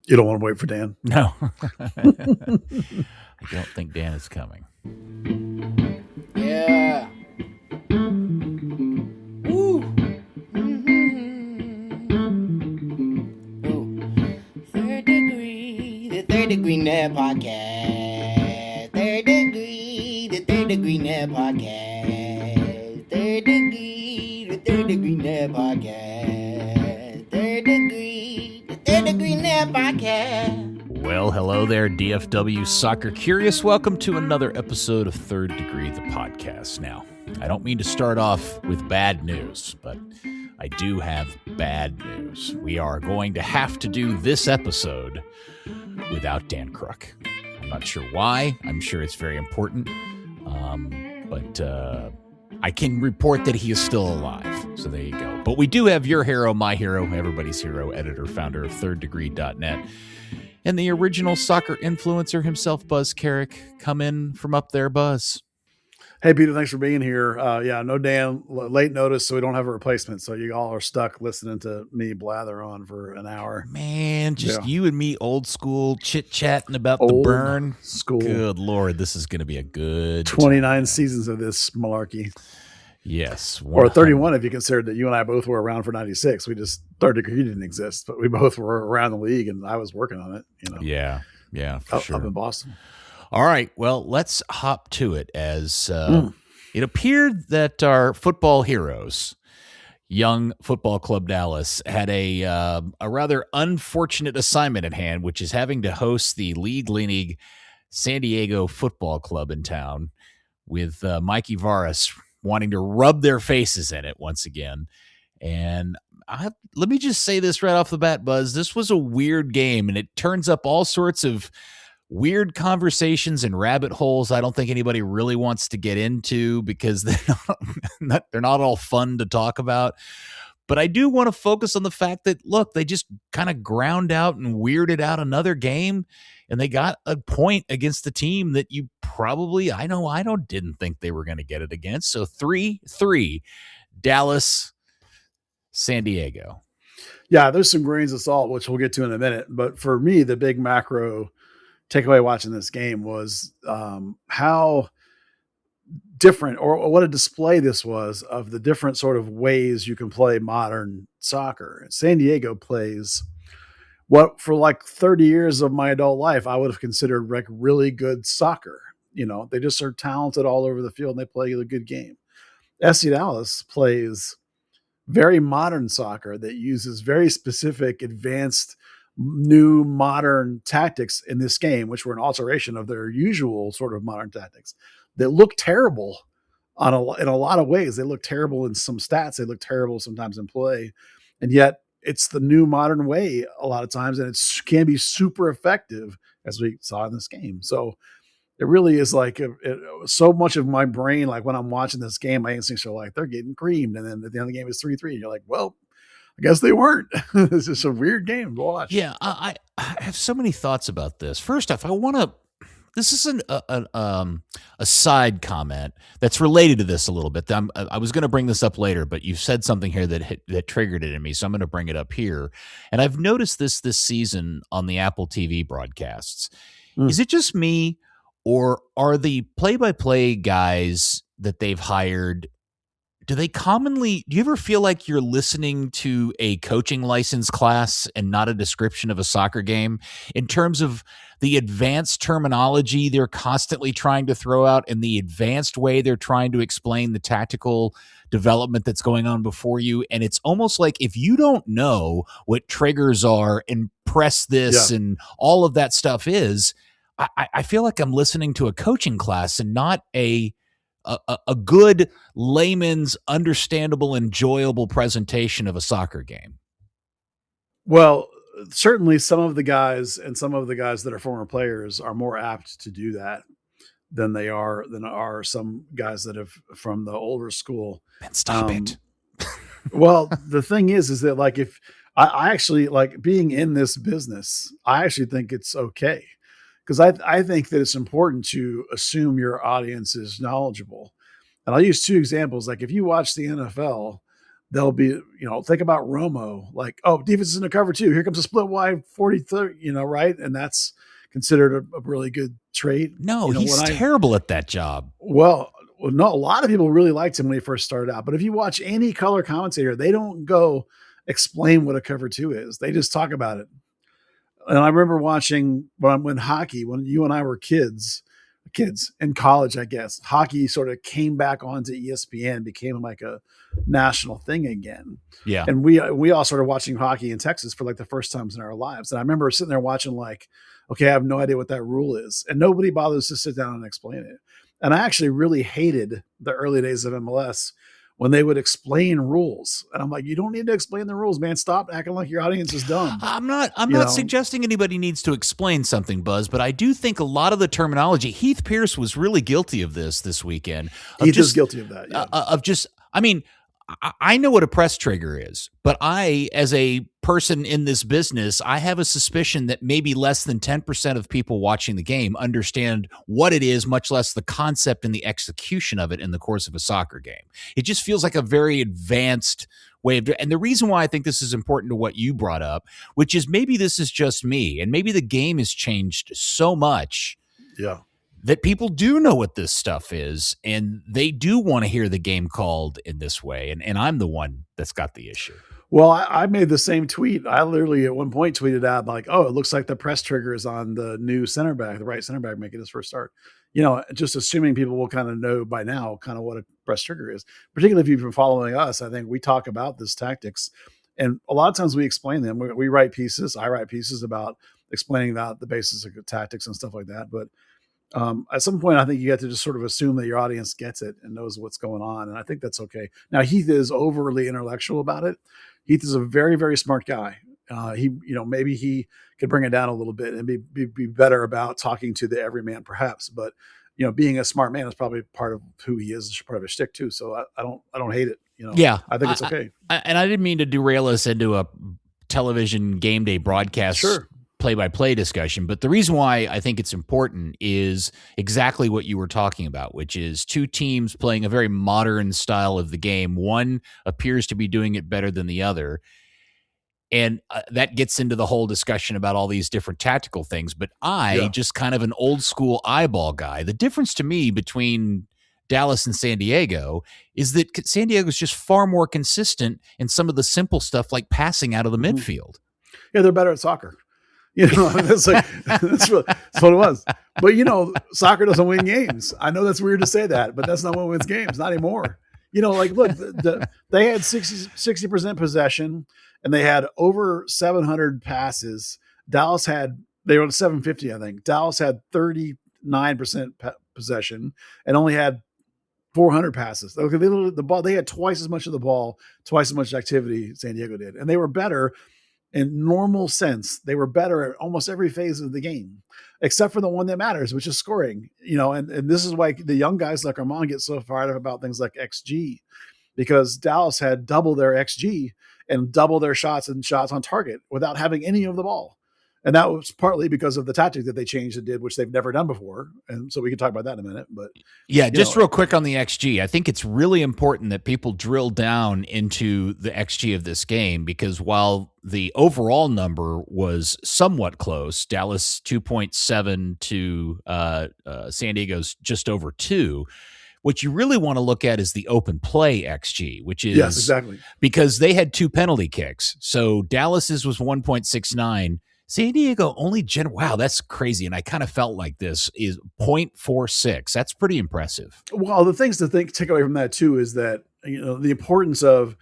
You don't want to wait for Dan? No. I don't think Dan is coming. Yeah. Woo. Ooh. Third Degree, the Third Degree Net Podcast. Third Degree, the Third Degree Net Podcast. Third Degree, the Third Degree Net Podcast. Third Degree, the Third Degree Net Podcast. Well, hello there, DFW Soccer Curious. Welcome to another episode of Third Degree, the podcast. Now, I don't mean to start off with bad news, but I do have bad news. We are going to have to do this episode without Dan Crooke. I'm not sure why. I'm sure it's very important. But I can report that he is still alive. So there you go. But we do have your hero, my hero, everybody's hero, editor, founder of thirddegree.net. And the original soccer influencer himself, Buzz Carrick. Come in from up there, Buzz. Hey, Peter, thanks for being here. No Dan, late notice, so we don't have a replacement. So you all are stuck listening to me blather on for an hour. Man, just you and me, old school, chit-chatting about the burn. School. Good Lord, this is going to be a good 29 time. seasons of this malarkey. Yes. 100. Or 31 if you consider that you and I both were around for 96. We just, Third Degree didn't exist, but we both were around the league, and I was working on it. Yeah, for sure. Up in Boston. All right, well, let's hop to it as it appeared that our football heroes, Young Football Club Dallas, had a rather unfortunate assignment at hand, which is having to host the league San Diego Football Club in town with Mikey Varas wanting to rub their faces in it once again. And let me just say this right off the bat, Buzz. This was a weird game, and it turns up all sorts of weird conversations and rabbit holes I don't think anybody really wants to get into because they're not all fun to talk about. But I do want to focus on the fact that, look, they just kind of ground out and weirded out another game, and they got a point against the team that you probably, didn't think they were going to get it against. So 3-3, Dallas, San Diego. Yeah, there's some grains of salt, which we'll get to in a minute. But for me, the big macro takeaway watching this game was how different or what a display this was of the different sort of ways you can play modern soccer. San Diego plays what for like 30 years of my adult life I would have considered like really good soccer. They just are talented all over the field and they play a good game. SC Dallas plays very modern soccer that uses very specific, advanced, new modern tactics in this game, which were an alteration of their usual sort of modern tactics that look terrible in a lot of ways. They look terrible in some stats. They look terrible sometimes in play. And yet it's the new modern way a lot of times. And it can be super effective as we saw in this game. So it really is like so much of my brain, like when I'm watching this game, my instincts are like, they're getting creamed. And then at the end of the game is 3-3. And you're like, well, I guess they weren't. It's just a weird game to watch. Yeah, I have so many thoughts about this. First off, this is a side comment that's related to this a little bit. I was going to bring this up later, but you've said something here that triggered it in me, so I'm going to bring it up here. And I've noticed this season on the Apple TV broadcasts. Is it just me, or are the play-by-play guys that they've hired, do you ever feel like you're listening to a coaching license class and not a description of a soccer game in terms of the advanced terminology they're constantly trying to throw out and the advanced way they're trying to explain the tactical development that's going on before you? And it's almost like if you don't know what triggers are and press this and all of that stuff is, I feel like I'm listening to a coaching class and not a good layman's understandable, enjoyable presentation of a soccer game. Well, certainly some of the guys that are former players are more apt to do that than are some guys that have from the older school. Man, stop it. Well, the thing is that like, if I actually like being in this business, I actually think it's okay. Because I think that it's important to assume your audience is knowledgeable. And I'll use two examples. Like if you watch the NFL, they'll be, think about Romo, like, oh, defense is in a cover 2. Here comes a split wide 40-30, right? And that's considered a really good trait. No, he's terrible at that job. Well, no, a lot of people really liked him when he first started out. But if you watch any color commentator, they don't go explain what a cover 2 is. They just talk about it. And I remember watching when hockey, when you and I were kids in college, I guess, hockey sort of came back onto ESPN, became like a national thing again. Yeah. And we all started watching hockey in Texas for like the first times in our lives. And I remember sitting there watching like, okay, I have no idea what that rule is. And nobody bothers to sit down and explain it. And I actually really hated the early days of MLS when they would explain rules. And I'm like, you don't need to explain the rules, man. Stop acting like your audience is dumb. I'm not suggesting anybody needs to explain something, Buzz, but I do think a lot of the terminology, Heath Pierce was really guilty of this weekend. Heath is guilty of that. Yeah. I know what a press trigger is, but I, as a person in this business, I have a suspicion that maybe less than 10% of people watching the game understand what it is, much less the concept and the execution of it in the course of a soccer game. It just feels like a very advanced way of doing it. And the reason why I think this is important to what you brought up, which is maybe this is just me, and maybe the game has changed so much. Yeah. That people do know what this stuff is, and they do want to hear the game called in this way. And I'm the one that's got the issue. Well, I made the same tweet. I literally at one point tweeted out like, oh, it looks like the press trigger is on the new center back, the right center back making his first start. Just assuming people will kind of know by now kind of what a press trigger is, particularly if you've been following us. I think we talk about this tactics, and a lot of times we explain them. We write pieces. I write pieces about explaining the basis of tactics and stuff like that. But at some point, I think you have to just sort of assume that your audience gets it and knows what's going on. And I think that's okay. Now, Heath is overly intellectual about it. Heath is a very, very smart guy. Maybe he could bring it down a little bit and be better about talking to the everyman perhaps. But, being a smart man is probably part of who he is, part of his shtick too. So I don't hate it. Yeah, I think it's okay. And I didn't mean to derail us into a television game day broadcast. Sure. Play-by-play discussion, but the reason why I think it's important is exactly what you were talking about, which is two teams playing a very modern style of the game. One appears to be doing it better than the other, and that gets into the whole discussion about all these different tactical things, but just kind of an old-school eyeball guy. The difference to me between Dallas and San Diego is that San Diego is just far more consistent in some of the simple stuff like passing out of the midfield. Yeah, they're better at soccer. That's what it was. But, soccer doesn't win games. I know that's weird to say that, but that's not what wins games. Not anymore. Look, they had 60% possession and they had over 700 passes. They were on 750, I think. Dallas had 39% possession and only had 400 passes. Okay, they had twice as much of the ball, twice as much activity San Diego did. And they were better. In normal sense, they were better at almost every phase of the game, except for the one that matters, which is scoring. And this is why the young guys like Armand get so fired up about things like XG, because Dallas had double their XG and double their shots and shots on target without having any of the ball. And that was partly because of the tactic that they changed and did, which they've never done before. And so we can talk about that in a minute. But yeah, just real quick on the XG. I think it's really important that people drill down into the XG of this game, because while the overall number was somewhat close, Dallas 2.7 to San Diego's just over 2, what you really want to look at is the open play XG, which is yes, exactly, because they had 2 penalty kicks. So Dallas's was 1.69. San Diego only wow, that's crazy. And I kind of felt like this is 0.46. That's pretty impressive. Well, the things to take away from that too is that, the importance of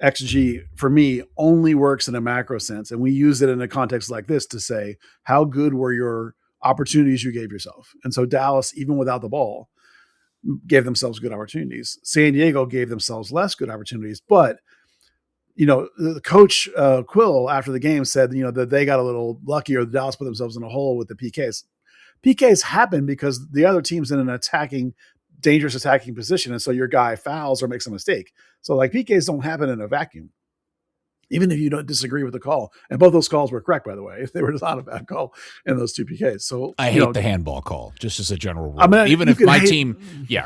XG for me only works in a macro sense. And we use it in a context like this to say, how good were your opportunities you gave yourself? And so Dallas, even without the ball, gave themselves good opportunities. San Diego gave themselves less good opportunities, but the coach Quill after the game said, that they got a little lucky, or the Dallas put themselves in a hole with the PKs. PKs happen because the other team's in an dangerous attacking position. And so your guy fouls or makes a mistake. So like PKs don't happen in a vacuum, even if you don't disagree with the call. And both those calls were correct, by the way. They were not a bad call in those 2 PKs. So I hate the handball call, just as a general rule. Even if my team, yeah.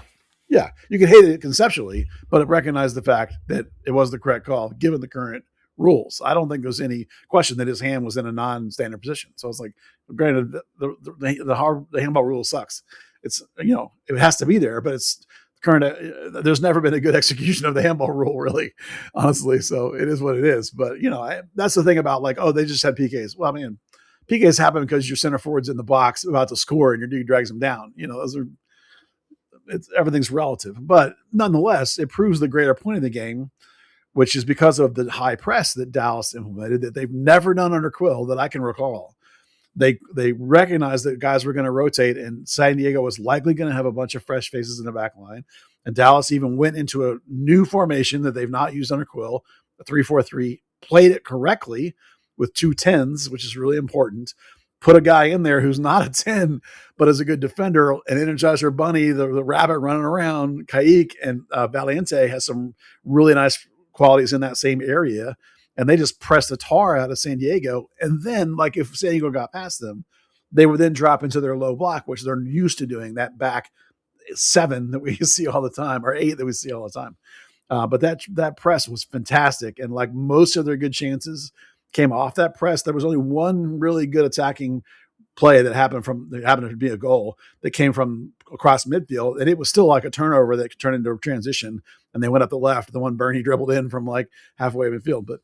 Yeah, you can hate it conceptually, but it recognized the fact that it was the correct call given the current rules. I don't think there's any question that his hand was in a non-standard position. So it's like, granted, the handball rule sucks. It's, it has to be there, but it's current. There's never been a good execution of the handball rule, really, honestly. So it is what it is. But that's the thing about like, oh, they just had PKs. Well, I mean, PKs happen because your center forward's in the box about to score and your dude drags him down. Everything's relative, but nonetheless, it proves the greater point of the game, which is because of the high press that Dallas implemented that they've never done under Quill that I can recall. They recognized that guys were going to rotate, and San Diego was likely going to have a bunch of fresh faces in the back line. And Dallas even went into a new formation that they've not used under Quill, a 3-4-3, played it correctly with 2 10s, which is really important. Put a guy in there who's not a 10, but is a good defender, and Energizer Bunny, the rabbit running around, Kacik, and Valiente has some really nice qualities in that same area. And they just pressed the tar out of San Diego. And then, like, if San Diego got past them, they would then drop into their low block, which they're used to doing, that back 7 that we see all the time, or 8 that we see all the time. But that press was fantastic. And like most of their good chances came off that press. There was only one really good attacking play that happened to be a goal that came from across midfield. And it was still like a turnover that could turn into a transition. And they went up the left, the one Bernie dribbled in from like halfway midfield. But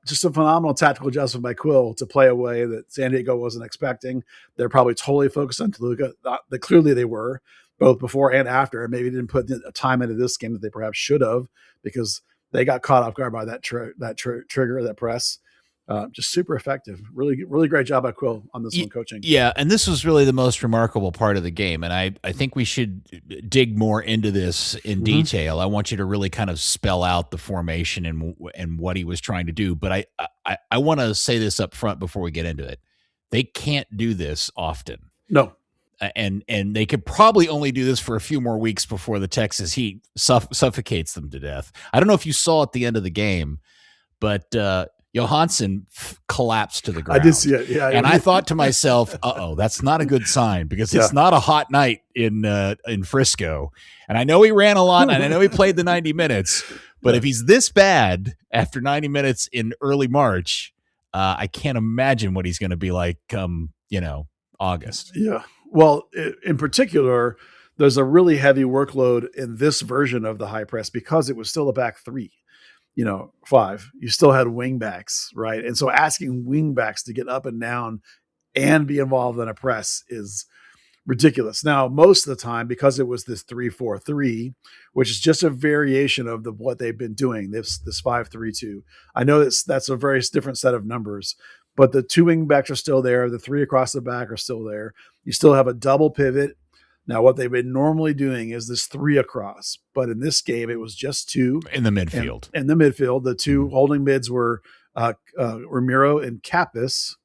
just a phenomenal tactical adjustment by Quill to play a way that San Diego wasn't expecting. They're probably totally focused on Toluca. Clearly they were, both before and after, and maybe didn't put a time into this game that they perhaps should have, because they got caught off guard by that trigger, that press. Just super effective. Really, really great job by Quill on this one coaching. Yeah, and this was really the most remarkable part of the game, and I think we should dig more into this in detail. I want you to really kind of spell out the formation and what he was trying to do, but I want to say this up front before we get into it. They can't do this often. No. And they could probably only do this for a few more weeks before the Texas heat suffocates them to death. I don't know if you saw at the end of the game, but Johansson collapsed to the ground. I did see it, yeah. And I thought to myself, that's not a good sign, because it's not a hot night in Frisco. And I know he ran a lot, and I know he played the 90 minutes, but if he's this bad after 90 minutes in early March, I can't imagine what he's going to be like come, August. Yeah. Well, in particular, there's a really heavy workload in this version of the high press because it was still a back 3. 5, you still had wing backs, right? And so asking wing backs to get up and down and be involved in a press is ridiculous. Now, most of the time, because it was this 3-4-3, which is just a variation of what they've been doing, this 5-3-2. I know that's a very different set of numbers, but the 2 wing backs are still there. The 3 across the back are still there. You still have a double pivot. Now, what they've been normally doing is this 3 across, but in this game, it was just 2 in the midfield. In the midfield, the 2 holding mids were Ramiro and Kappas,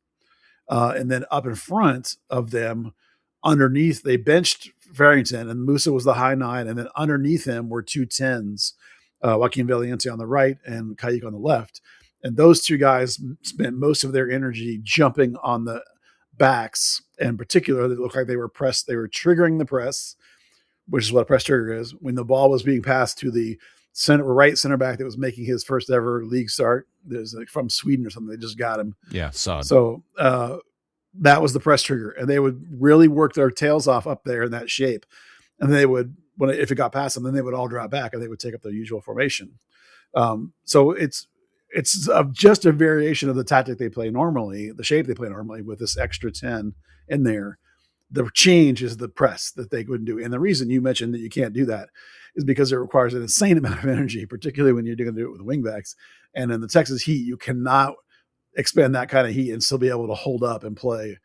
and then up in front of them, underneath, they benched Farrington, and Musa was the high 9, and then underneath him were 2 10s, Joaquin Valiente on the right and Kacik on the left, and those 2 guys spent most of their energy jumping on the backs, in particular, they looked like they were pressed. They were triggering the press, which is what a press trigger is. When the ball was being passed to the right center back that was making his first ever league start, there's from Sweden or something. They just got him. Yeah, so that was the press trigger, and they would really work their tails off up there in that shape, and they would, if it got past them, then they would all drop back and they would take up their usual formation. So it's just a variation of the tactic they play normally, the shape they play normally, with this extra 10 in there. The change is the press that they wouldn't do. And the reason you mentioned that you can't do that is because it requires an insane amount of energy, particularly when you're going to do it with wingbacks. And in the Texas heat, you cannot expend that kind of heat and still be able to hold up and play.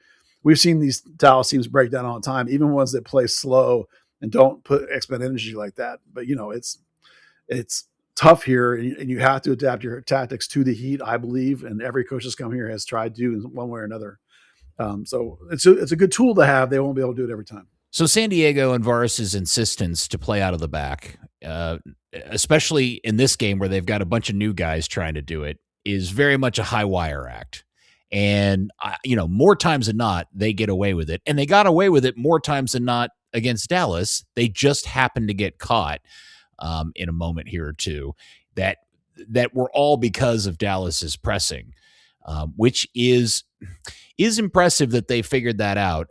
We've seen these Dallas teams break down all the time, even ones that play slow and don't expend energy like that. But, it's tough here, and you have to adapt your tactics to the heat, I believe, and every coach that's come here has tried to in one way or another. So it's a good tool to have. They won't be able to do it every time. So San Diego and Varis's insistence to play out of the back, especially in this game where they've got a bunch of new guys trying to do it, is very much a high wire act. And, more times than not, they get away with it. And they got away with it more times than not against Dallas. They just happened to get caught in a moment here or two that were all because of Dallas's pressing, which is impressive that they figured that out.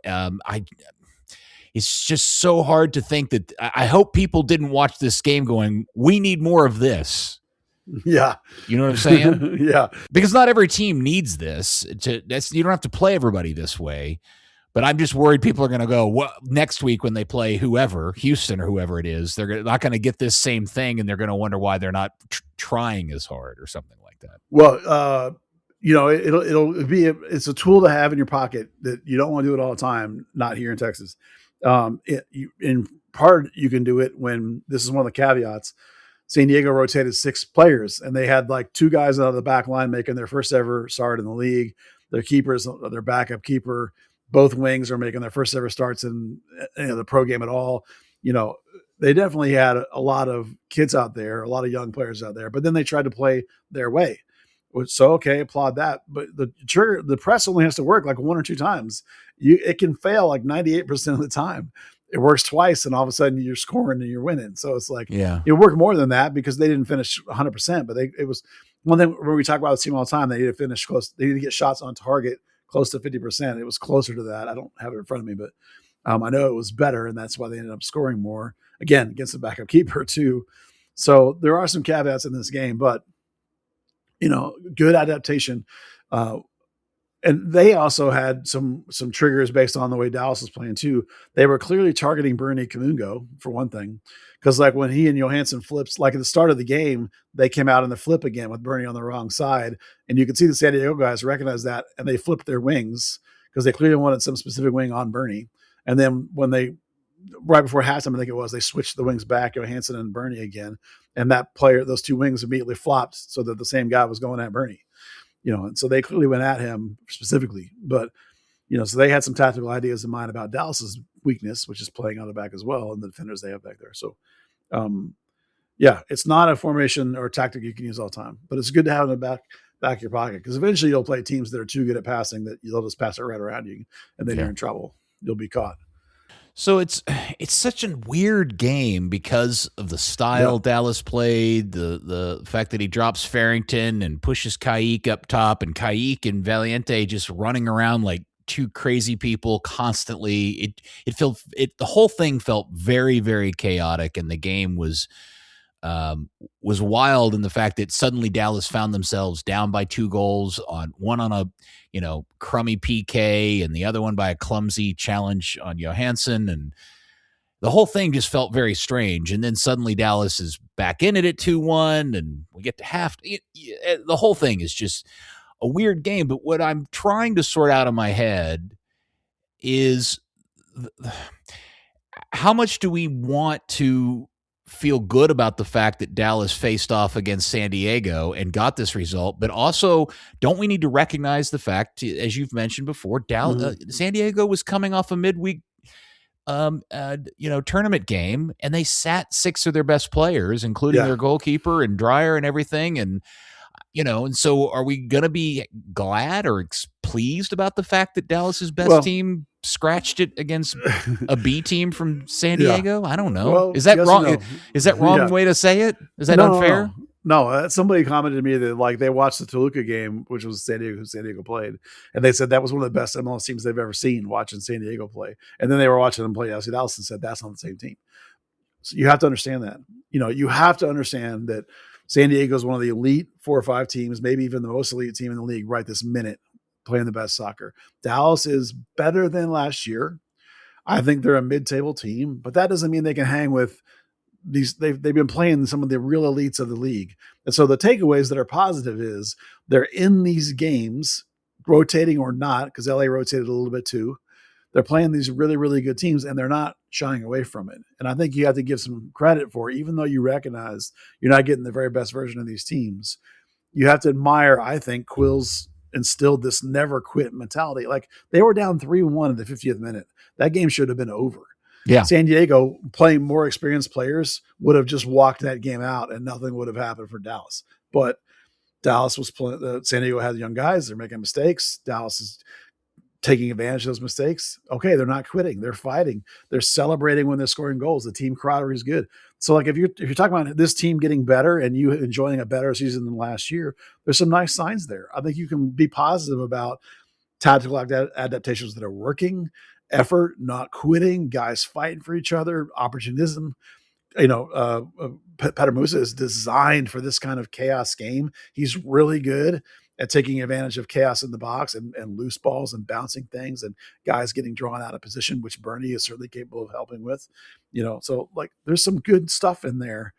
It's just so hard to think that I hope people didn't watch this game going, we need more of this. Yeah. You know what I'm saying? Yeah. Because not every team needs this. You don't have to play everybody this way. But I'm just worried people are going to go, well, next week when they play whoever, Houston or whoever it is, they're not going to get this same thing, and they're going to wonder why they're not trying as hard or something like that. Well, it's a tool to have in your pocket that you don't want to do it all the time, not here in Texas. In part, you can do it when this is one of the caveats. San Diego rotated 6 players, and they had like 2 guys out of the back line making their first ever start in the league. Their keepers, their backup keeper, both wings are making their first ever starts in the pro game at all. They definitely had a lot of kids out there, a lot of young players out there, but then they tried to play their way. So, okay, applaud that. But the press only has to work like 1 or 2 times. It can fail like 98% of the time. It works twice, and all of a sudden you're scoring and you're winning. So it's like, it worked more than that because they didn't finish 100%. But it was one thing when we talk about the team all the time. They need to finish close. They need to get shots on target close to 50%. It was closer to that. I don't have it in front of me, but I know it was better, and that's why they ended up scoring more again against the backup keeper too. So there are some caveats in this game, but good adaptation. And they also had some triggers based on the way Dallas was playing too. They were clearly targeting Bernie Kamungo for one thing, because like when he and Johansson flips, like at the start of the game, they came out in the flip again with Bernie on the wrong side, and you could see the San Diego guys recognize that, and they flipped their wings because they clearly wanted some specific wing on Bernie. And then when right before halftime, I think it was, they switched the wings back, Johansson and Bernie again, and those 2 wings immediately flopped so that the same guy was going at Bernie. And so they clearly went at him specifically, but, so they had some tactical ideas in mind about Dallas's weakness, which is playing on the back as well, and the defenders they have back there. So, it's not a formation or a tactic you can use all the time, but it's good to have in the back of your pocket, because eventually you'll play teams that are too good at passing that they'll just pass it right around you, and then you're in trouble. You'll be caught. So it's such a weird game because of the style Dallas played, the fact that he drops Farrington and pushes Kacik up top, and Kacik and Valiente just running around like 2 crazy people constantly. The whole thing felt very, very chaotic, and the game was wild in the fact that suddenly Dallas found themselves down by 2 goals, one on a crummy PK and the other one by a clumsy challenge on Johansson, and the whole thing just felt very strange. And then suddenly Dallas is back in it at 2-1, and we get to half. The whole thing is just a weird game. But what I'm trying to sort out in my head is how much do we want to feel good about the fact that Dallas faced off against San Diego and got this result, but also don't we need to recognize the fact, as you've mentioned before, San Diego was coming off a midweek tournament game, and they sat 6 of their best players, including their goalkeeper and Dreyer and everything. And so are we going to be glad or pleased about the fact that Dallas's best team scratched it against a B team from San Diego? I don't know. Well, is that wrong? No. Is that wrong way to say it? Is that unfair? No. Somebody commented to me that like they watched the Toluca game, which was San Diego played, and they said that was one of the best MLS teams they've ever seen, watching San Diego play. And then they were watching them play FC Dallas and said that's not the same team. So you have to understand that. You have to understand that San Diego is one of the elite 4 or 5 teams, maybe even the most elite team in the league right this minute, playing the best soccer. Dallas is better than last year. I think they're a mid-table team, but that doesn't mean they can hang with these. They've been playing some of the real elites of the league. And so the takeaways that are positive is they're in these games, rotating or not, because LA rotated a little bit too. They're playing these really, really good teams, and they're not shying away from it. And I think you have to give some credit for, even though you recognize you're not getting the very best version of these teams, you have to admire, I think, Quill's instilled this never quit mentality. Like they were down 3-1 in the 50th minute. That game should have been over. Yeah. San Diego, playing more experienced players, would have just walked that game out and nothing would have happened for Dallas. But Dallas was playing, San Diego had young guys. They're making mistakes. Dallas is taking advantage of those mistakes. Okay, they're not quitting. They're fighting. They're celebrating when they're scoring goals. The team camaraderie is good. So like if you're talking about this team getting better and you enjoying a better season than last year, there's some nice signs there. I think you can be positive about tactical adaptations that are working, effort, not quitting, guys fighting for each other, opportunism. Petar Musa is designed for this kind of chaos game. He's really good at taking advantage of chaos in the box and loose balls and bouncing things and guys getting drawn out of position, which Bernie is certainly capable of helping with. So like there's some good stuff in there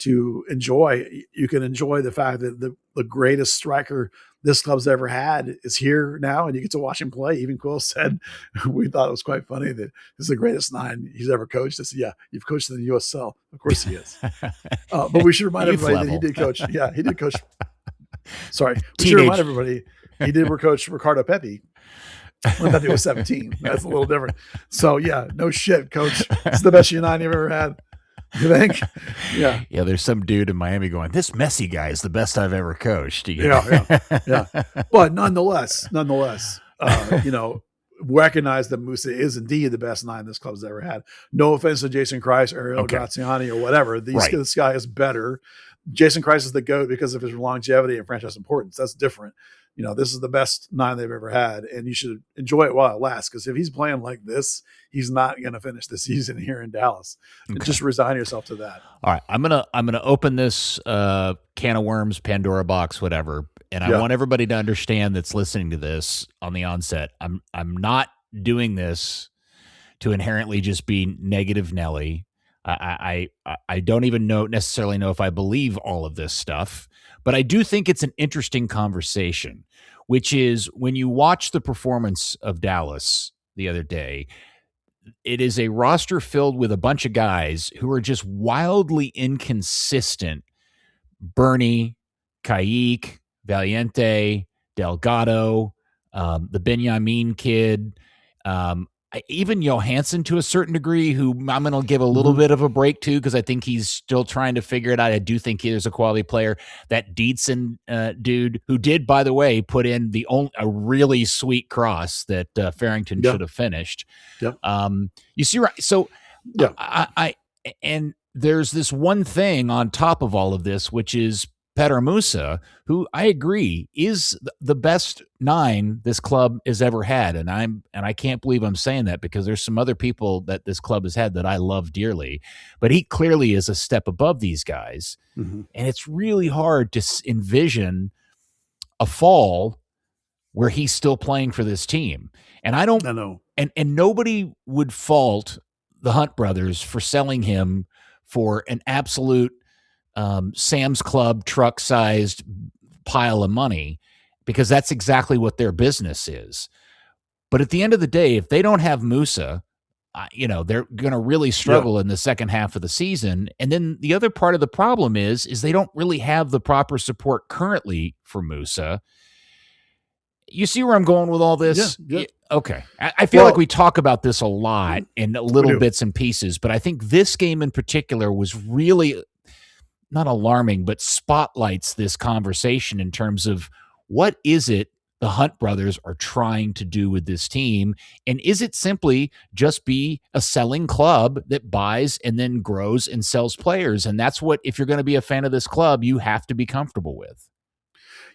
to enjoy. You can enjoy the fact that the greatest striker this club's ever had is here now, and you get to watch him play. Even Quill said, we thought it was quite funny that this is the greatest 9 he's ever coached. I said, yeah, you've coached in the USL. Of course he is. But we should remind everybody that he did coach. Yeah, he did coach. Sorry. We should remind everybody he did coach Ricardo Pepi when Pepi was 17. That's a little different. So yeah, no shit, coach. It's the best U9 you've ever had. You think? Yeah. Yeah, there's some dude in Miami going, this Messi guy is the best I've ever coached. Yeah. But nonetheless, recognize that Musa is indeed the best 9 this club's ever had. No offense to Jason Kreis, Ariel Graziani, or whatever. This guy is better. Jason Kreis is the GOAT because of his longevity and franchise importance. That's different. This is the best 9 they've ever had, and you should enjoy it while it lasts. Because if he's playing like this, he's not going to finish the season here in Dallas. Okay. Just resign yourself to that. All right, I'm gonna open this can of worms, Pandora box, whatever, and I want everybody to understand that's listening to this on the onset. I'm not doing this to inherently just be negative Nelly. I don't even necessarily know if I believe all of this stuff, but I do think it's an interesting conversation, which is when you watch the performance of Dallas the other day, it is a roster filled with a bunch of guys who are just wildly inconsistent. Bernie, Kacik, Valiente, Delgado, the Benjamin kid, even Johansson to a certain degree, who I'm going to give a little bit of a break to because I think he's still trying to figure it out. I do think he is a quality player. That Dietzen dude, who did, by the way, put in a really sweet cross that Farrington should have finished. Yep. You see, right? So, and there's this one thing on top of all of this, which is Petar Musa, who I agree is the best 9 this club has ever had, and I can't believe I'm saying that because there's some other people that this club has had that I love dearly, but he clearly is a step above these guys, and it's really hard to envision a fall where he's still playing for this team, and I know, and nobody would fault the Hunt brothers for selling him for an absolute Sam's Club truck-sized pile of money, because that's exactly what their business is. But at the end of the day, if they don't have Musa, they're going to really struggle in the second half of the season. And then the other part of the problem is they don't really have the proper support currently for Musa. You see where I'm going with all this? Yeah. Okay. I feel like we talk about this a lot in little bits and pieces, but I think this game in particular was really not alarming, but spotlights this conversation in terms of what is it the Hunt brothers are trying to do with this team, and is it simply just be a selling club that buys and then grows and sells players? And that's what, if you're going to be a fan of this club, you have to be comfortable with.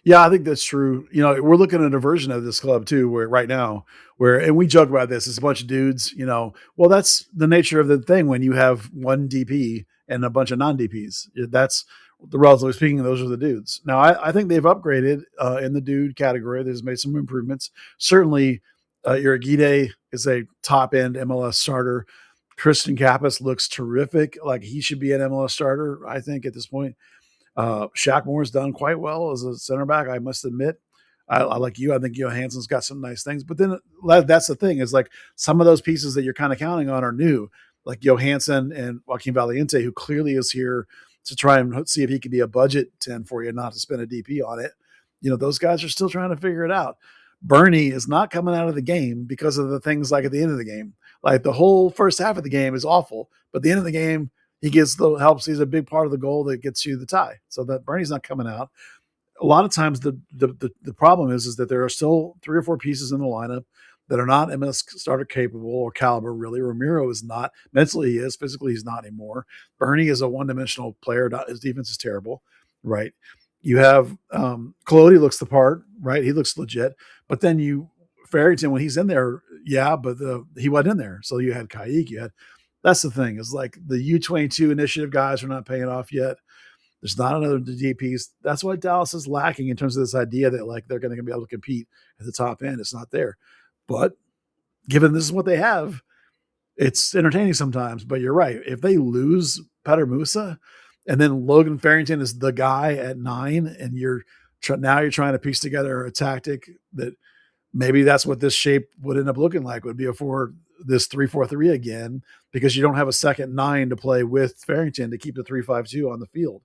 Yeah, I think that's true. We're looking at a version of this club too, where right now, and we joke about this, it's a bunch of dudes, well, that's the nature of the thing when you have one DP and a bunch of non-DPs. That's relatively speaking, those are the dudes. Now, I think they've upgraded in the dude category. They've made some improvements. Certainly, Iragide is a top-end MLS starter. Tristan Kappas looks terrific. Like he should be an MLS starter, I think, at this point. Shaq Moore's done quite well as a center back, I must admit. I like you. I think Johansson's got some nice things. But then that's the thing is like some of those pieces that you're kind of counting on are new, like Johansson and Joaquin Valiente, who clearly is here to try and see if he could be a budget 10 for you, not to spend a DP on it. Those guys are still trying to figure it out. Bernie is not coming out of the game because of the things like at the end of the game. Like the whole first half of the game is awful, but the end of the game, he gets the helps. He's a big part of the goal that gets you the tie. So that Bernie's not coming out. A lot of times the problem is that there are still 3 or 4 pieces in the lineup that are not MLS starter capable or caliber. Really, Ramiro is not. Mentally, he is. Physically, he's not anymore. Bernie is a one-dimensional player. His defense is terrible, right? You have Colodi looks the part, right? He looks legit. But then Farrington, when he's in there, yeah, but he wasn't in there. So you had Kacik. That's the thing, is like the U22 initiative guys are not paying off yet. There's not another DPs. That's why Dallas is lacking in terms of this idea that like they're going to be able to compete at the top end. It's not there. But given this is what they have, it's entertaining sometimes. But you're right. If they lose Petar Musa and then Logan Farrington is the guy at 9, and you're trying to piece together a tactic that maybe that's what this shape would end up looking like, would be this 3-4-3 again, because you don't have a second 9 to play with Farrington to keep the 3-5-2 on the field.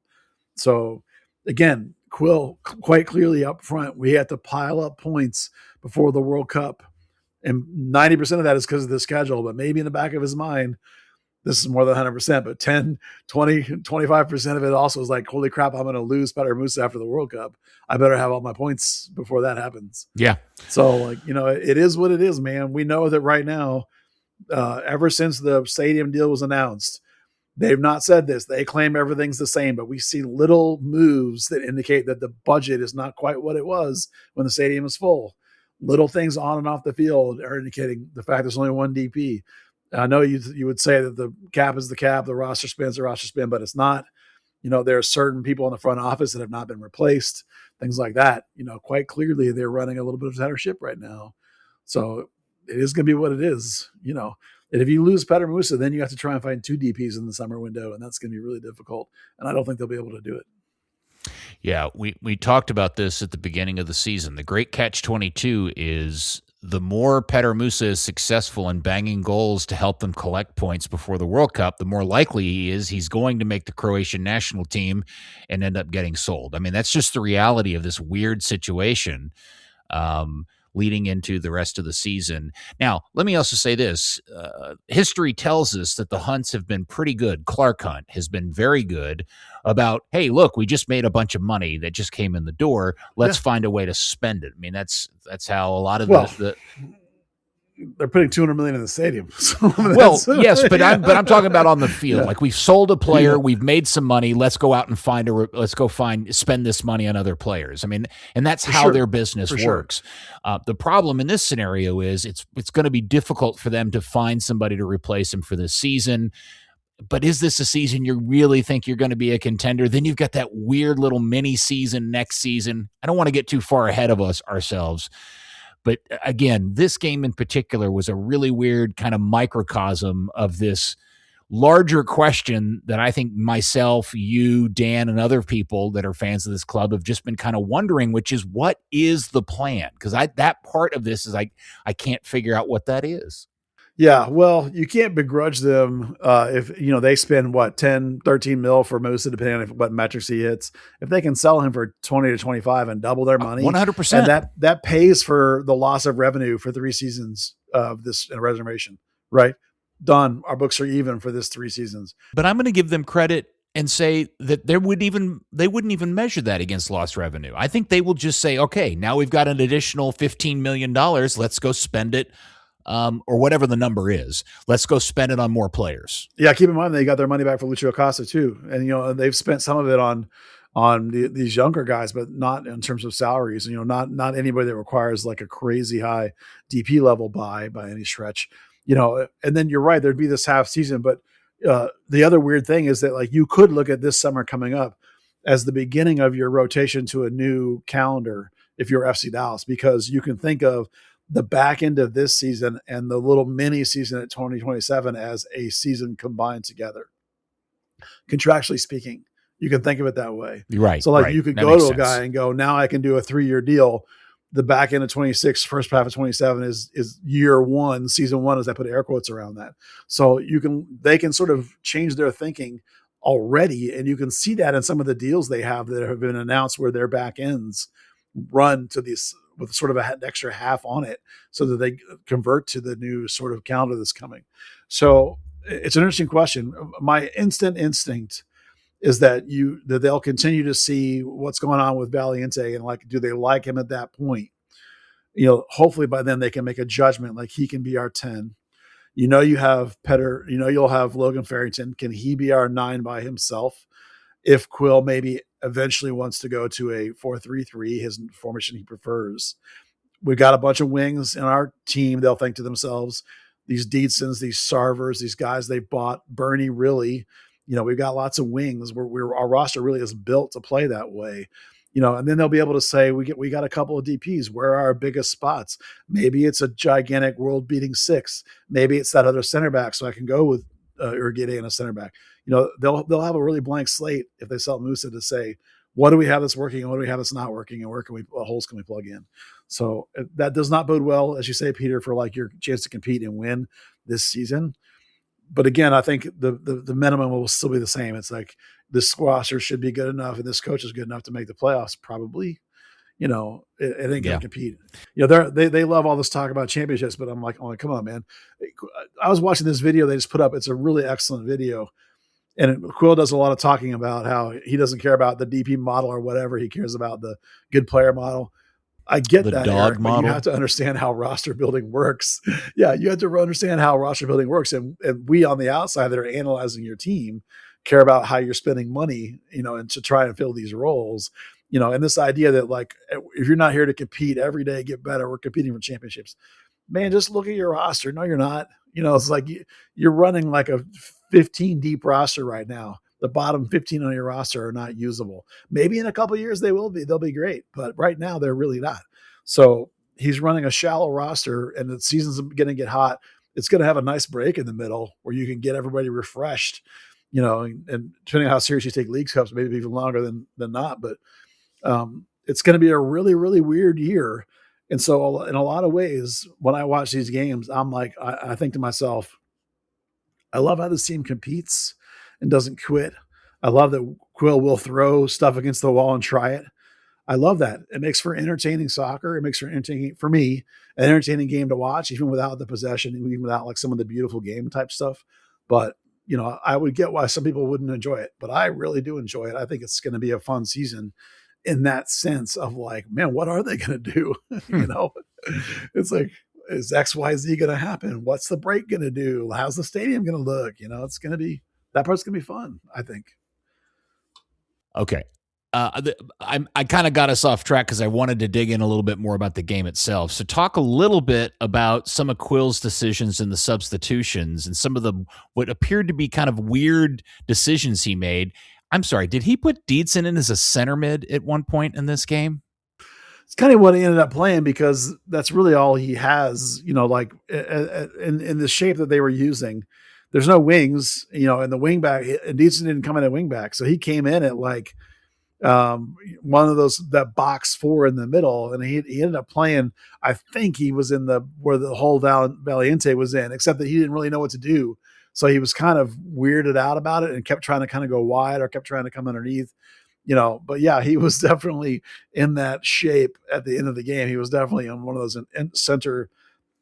So again, Quill quite clearly up front, we had to pile up points before the World Cup. And 90% of that is because of the schedule, but maybe in the back of his mind, this is more than 100%, but 10, 20, 25% of it also is like, holy crap, I'm going to lose Petar Musa after the World Cup. I better have all my points before that happens. Yeah. So like, it is what it is, man. We know that right now, ever since the stadium deal was announced, they've not said this. They claim everything's the same, but we see little moves that indicate that the budget is not quite what it was when the stadium is full. Little things on and off the field are indicating the fact there's only one DP. I know you would say that the cap is the cap, the roster spin's the roster spin, but it's not. There are certain people in the front office that have not been replaced, things like that. Quite clearly they're running a little bit of a tighter ship right now. So it is going to be what it is, And if you lose Petar Musa, then you have to try and find 2 DPs in the summer window, and that's going to be really difficult. And I don't think they'll be able to do it. Yeah, we talked about this at the beginning of the season. The great catch-22 is the more Petar Musa is successful in banging goals to help them collect points before the World Cup, the more likely he's going to make the Croatian national team and end up getting sold. I mean, that's just the reality of this weird situation. Leading into the rest of the season. Now, let me also say this. History tells us that the Hunts have been pretty good. Clark Hunt has been very good about, hey, look, we just made a bunch of money that just came in the door. Let's find a way to spend it. I mean, that's how a lot of they're putting $200 million in the stadium. So yes, but I'm talking about on the field. Yeah. Like, we've sold a player, we've made some money. Let's go out and spend this money on other players. I mean, and that's how their business works. The problem in this scenario is it's going to be difficult for them to find somebody to replace him for this season. But is this a season you really think you're going to be a contender? Then you've got that weird little mini season next season. I don't want to get too far ahead of ourselves. But again, this game in particular was a really weird kind of microcosm of this larger question that I think myself, you, Dan, and other people that are fans of this club have just been kind of wondering, which is, what is the plan? Because that part of this is I can't figure out what that is. Yeah, well, you can't begrudge them if they spend 10, 13 mil for Musa, depending on what metrics he hits. If they can sell him for 20 to 25 and double their money, 100%, and that pays for the loss of revenue for 3 seasons of this reservation, right? Done. Our books are even for this 3 seasons. But I'm going to give them credit and say that they wouldn't even measure that against lost revenue. I think they will just say, okay, now we've got an additional $15 million. Let's go spend it. Or whatever the number is, let's go spend it on more players. Yeah, keep in mind they got their money back for Lucio Acosta too, and they've spent some of it on these younger guys, but not in terms of salaries. Not anybody that requires like a crazy high DP level by any stretch. And then you're right, there'd be this half season, but the other weird thing is that like you could look at this summer coming up as the beginning of your rotation to a new calendar if you're FC Dallas, because you can think of the back end of this season and the little mini season at 2027 as a season combined together. Contractually speaking, you can think of it that way. Right. So you could go to a guy and go, now I can do a 3-year deal. The back end of 26, first half of 27 is year 1, season 1, as I put air quotes around that. So they can sort of change their thinking already. And you can see that in some of the deals they have that have been announced where their back ends run to these with sort of an extra half on it so that they convert to the new sort of calendar that's coming. So it's an interesting question. My instinct is that they'll continue to see what's going on with Valiente and do they like him at that point? hopefully by then they can make a judgment like he can be our 10. You have Petar, you'll have Logan Farrington. Can he be our 9 by himself? If Quill maybe eventually wants to go to a 4-3-3, his formation he prefers. We've got a bunch of wings in our team. They'll think to themselves, these Deedsons, these Sarvers, these guys they've bought, Bernie, really, we've got lots of wings. Our roster really is built to play that way. And then they'll be able to say, we got a couple of DPs. Where are our biggest spots? Maybe it's a gigantic world-beating 6. Maybe it's that other center back, so I can go with Urgide and a center back. They'll have a really blank slate if they sell Musa to say, what do we have that's working and what do we have that's not working, and what holes can we plug in? So that does not bode well, as you say, Peter, for like your chance to compete and win this season. But again, I think the minimum will still be the same. It's like this roster should be good enough and this coach is good enough to make the playoffs. Probably, it ain't gonna compete. They love all this talk about championships, but I'm like, oh, come on, man. I was watching this video they just put up. It's a really excellent video. And Quill does a lot of talking about how he doesn't care about the DP model or whatever. He cares about the good player model. I get the that, dog Eric, model. but you have to understand how roster building works. Yeah, you have to understand how roster building works. And we on the outside that are analyzing your team care about how you're spending money, and to try and fill these roles, and this idea that like, if you're not here to compete every day, get better, we're competing for championships. Man, just look at your roster. No, you're not. It's like you're running like a 15 deep roster right now. The bottom 15 on your roster are not usable. Maybe in a couple of years they will be. They'll be great, but right now they're really not. So he's running a shallow roster, and the season's going to get hot. It's going to have a nice break in the middle where you can get everybody refreshed. And depending on how serious you take League Cups, maybe even longer than not. But it's going to be a really, really weird year. And so in a lot of ways, when I watch these games, I'm like, I think to myself, I love how this team competes and doesn't quit. I love that Quill will throw stuff against the wall and try it. I love that. It makes for entertaining soccer. It makes for for me, an entertaining game to watch, even without the possession, even without like some of the beautiful game type stuff. But, I would get why some people wouldn't enjoy it, but I really do enjoy it. I think it's going to be a fun season in that sense of like, man, what are they going to do? It's like, is XYZ going to happen? What's the break going to do? How's the stadium going to look? It's going to be, that part's going to be fun, I think. Okay. I kind of got us off track because I wanted to dig in a little bit more about the game itself. So talk a little bit about some of Quill's decisions in the substitutions and some of what appeared to be kind of weird decisions he made. I'm sorry, did he put Deedson in as a center mid at one point in this game? It's kind of what he ended up playing because that's really all he has, like in the shape that they were using. There's no wings, and the wing back, Deedson didn't come in at wing back. So he came in at like one of those, that box 4 in the middle. And he ended up playing, I think he was in where the whole Valiente was in, except that he didn't really know what to do. So he was kind of weirded out about it and kept trying to kind of go wide or kept trying to come underneath. But yeah, he was definitely in that shape at the end of the game. He was definitely on one of those in center.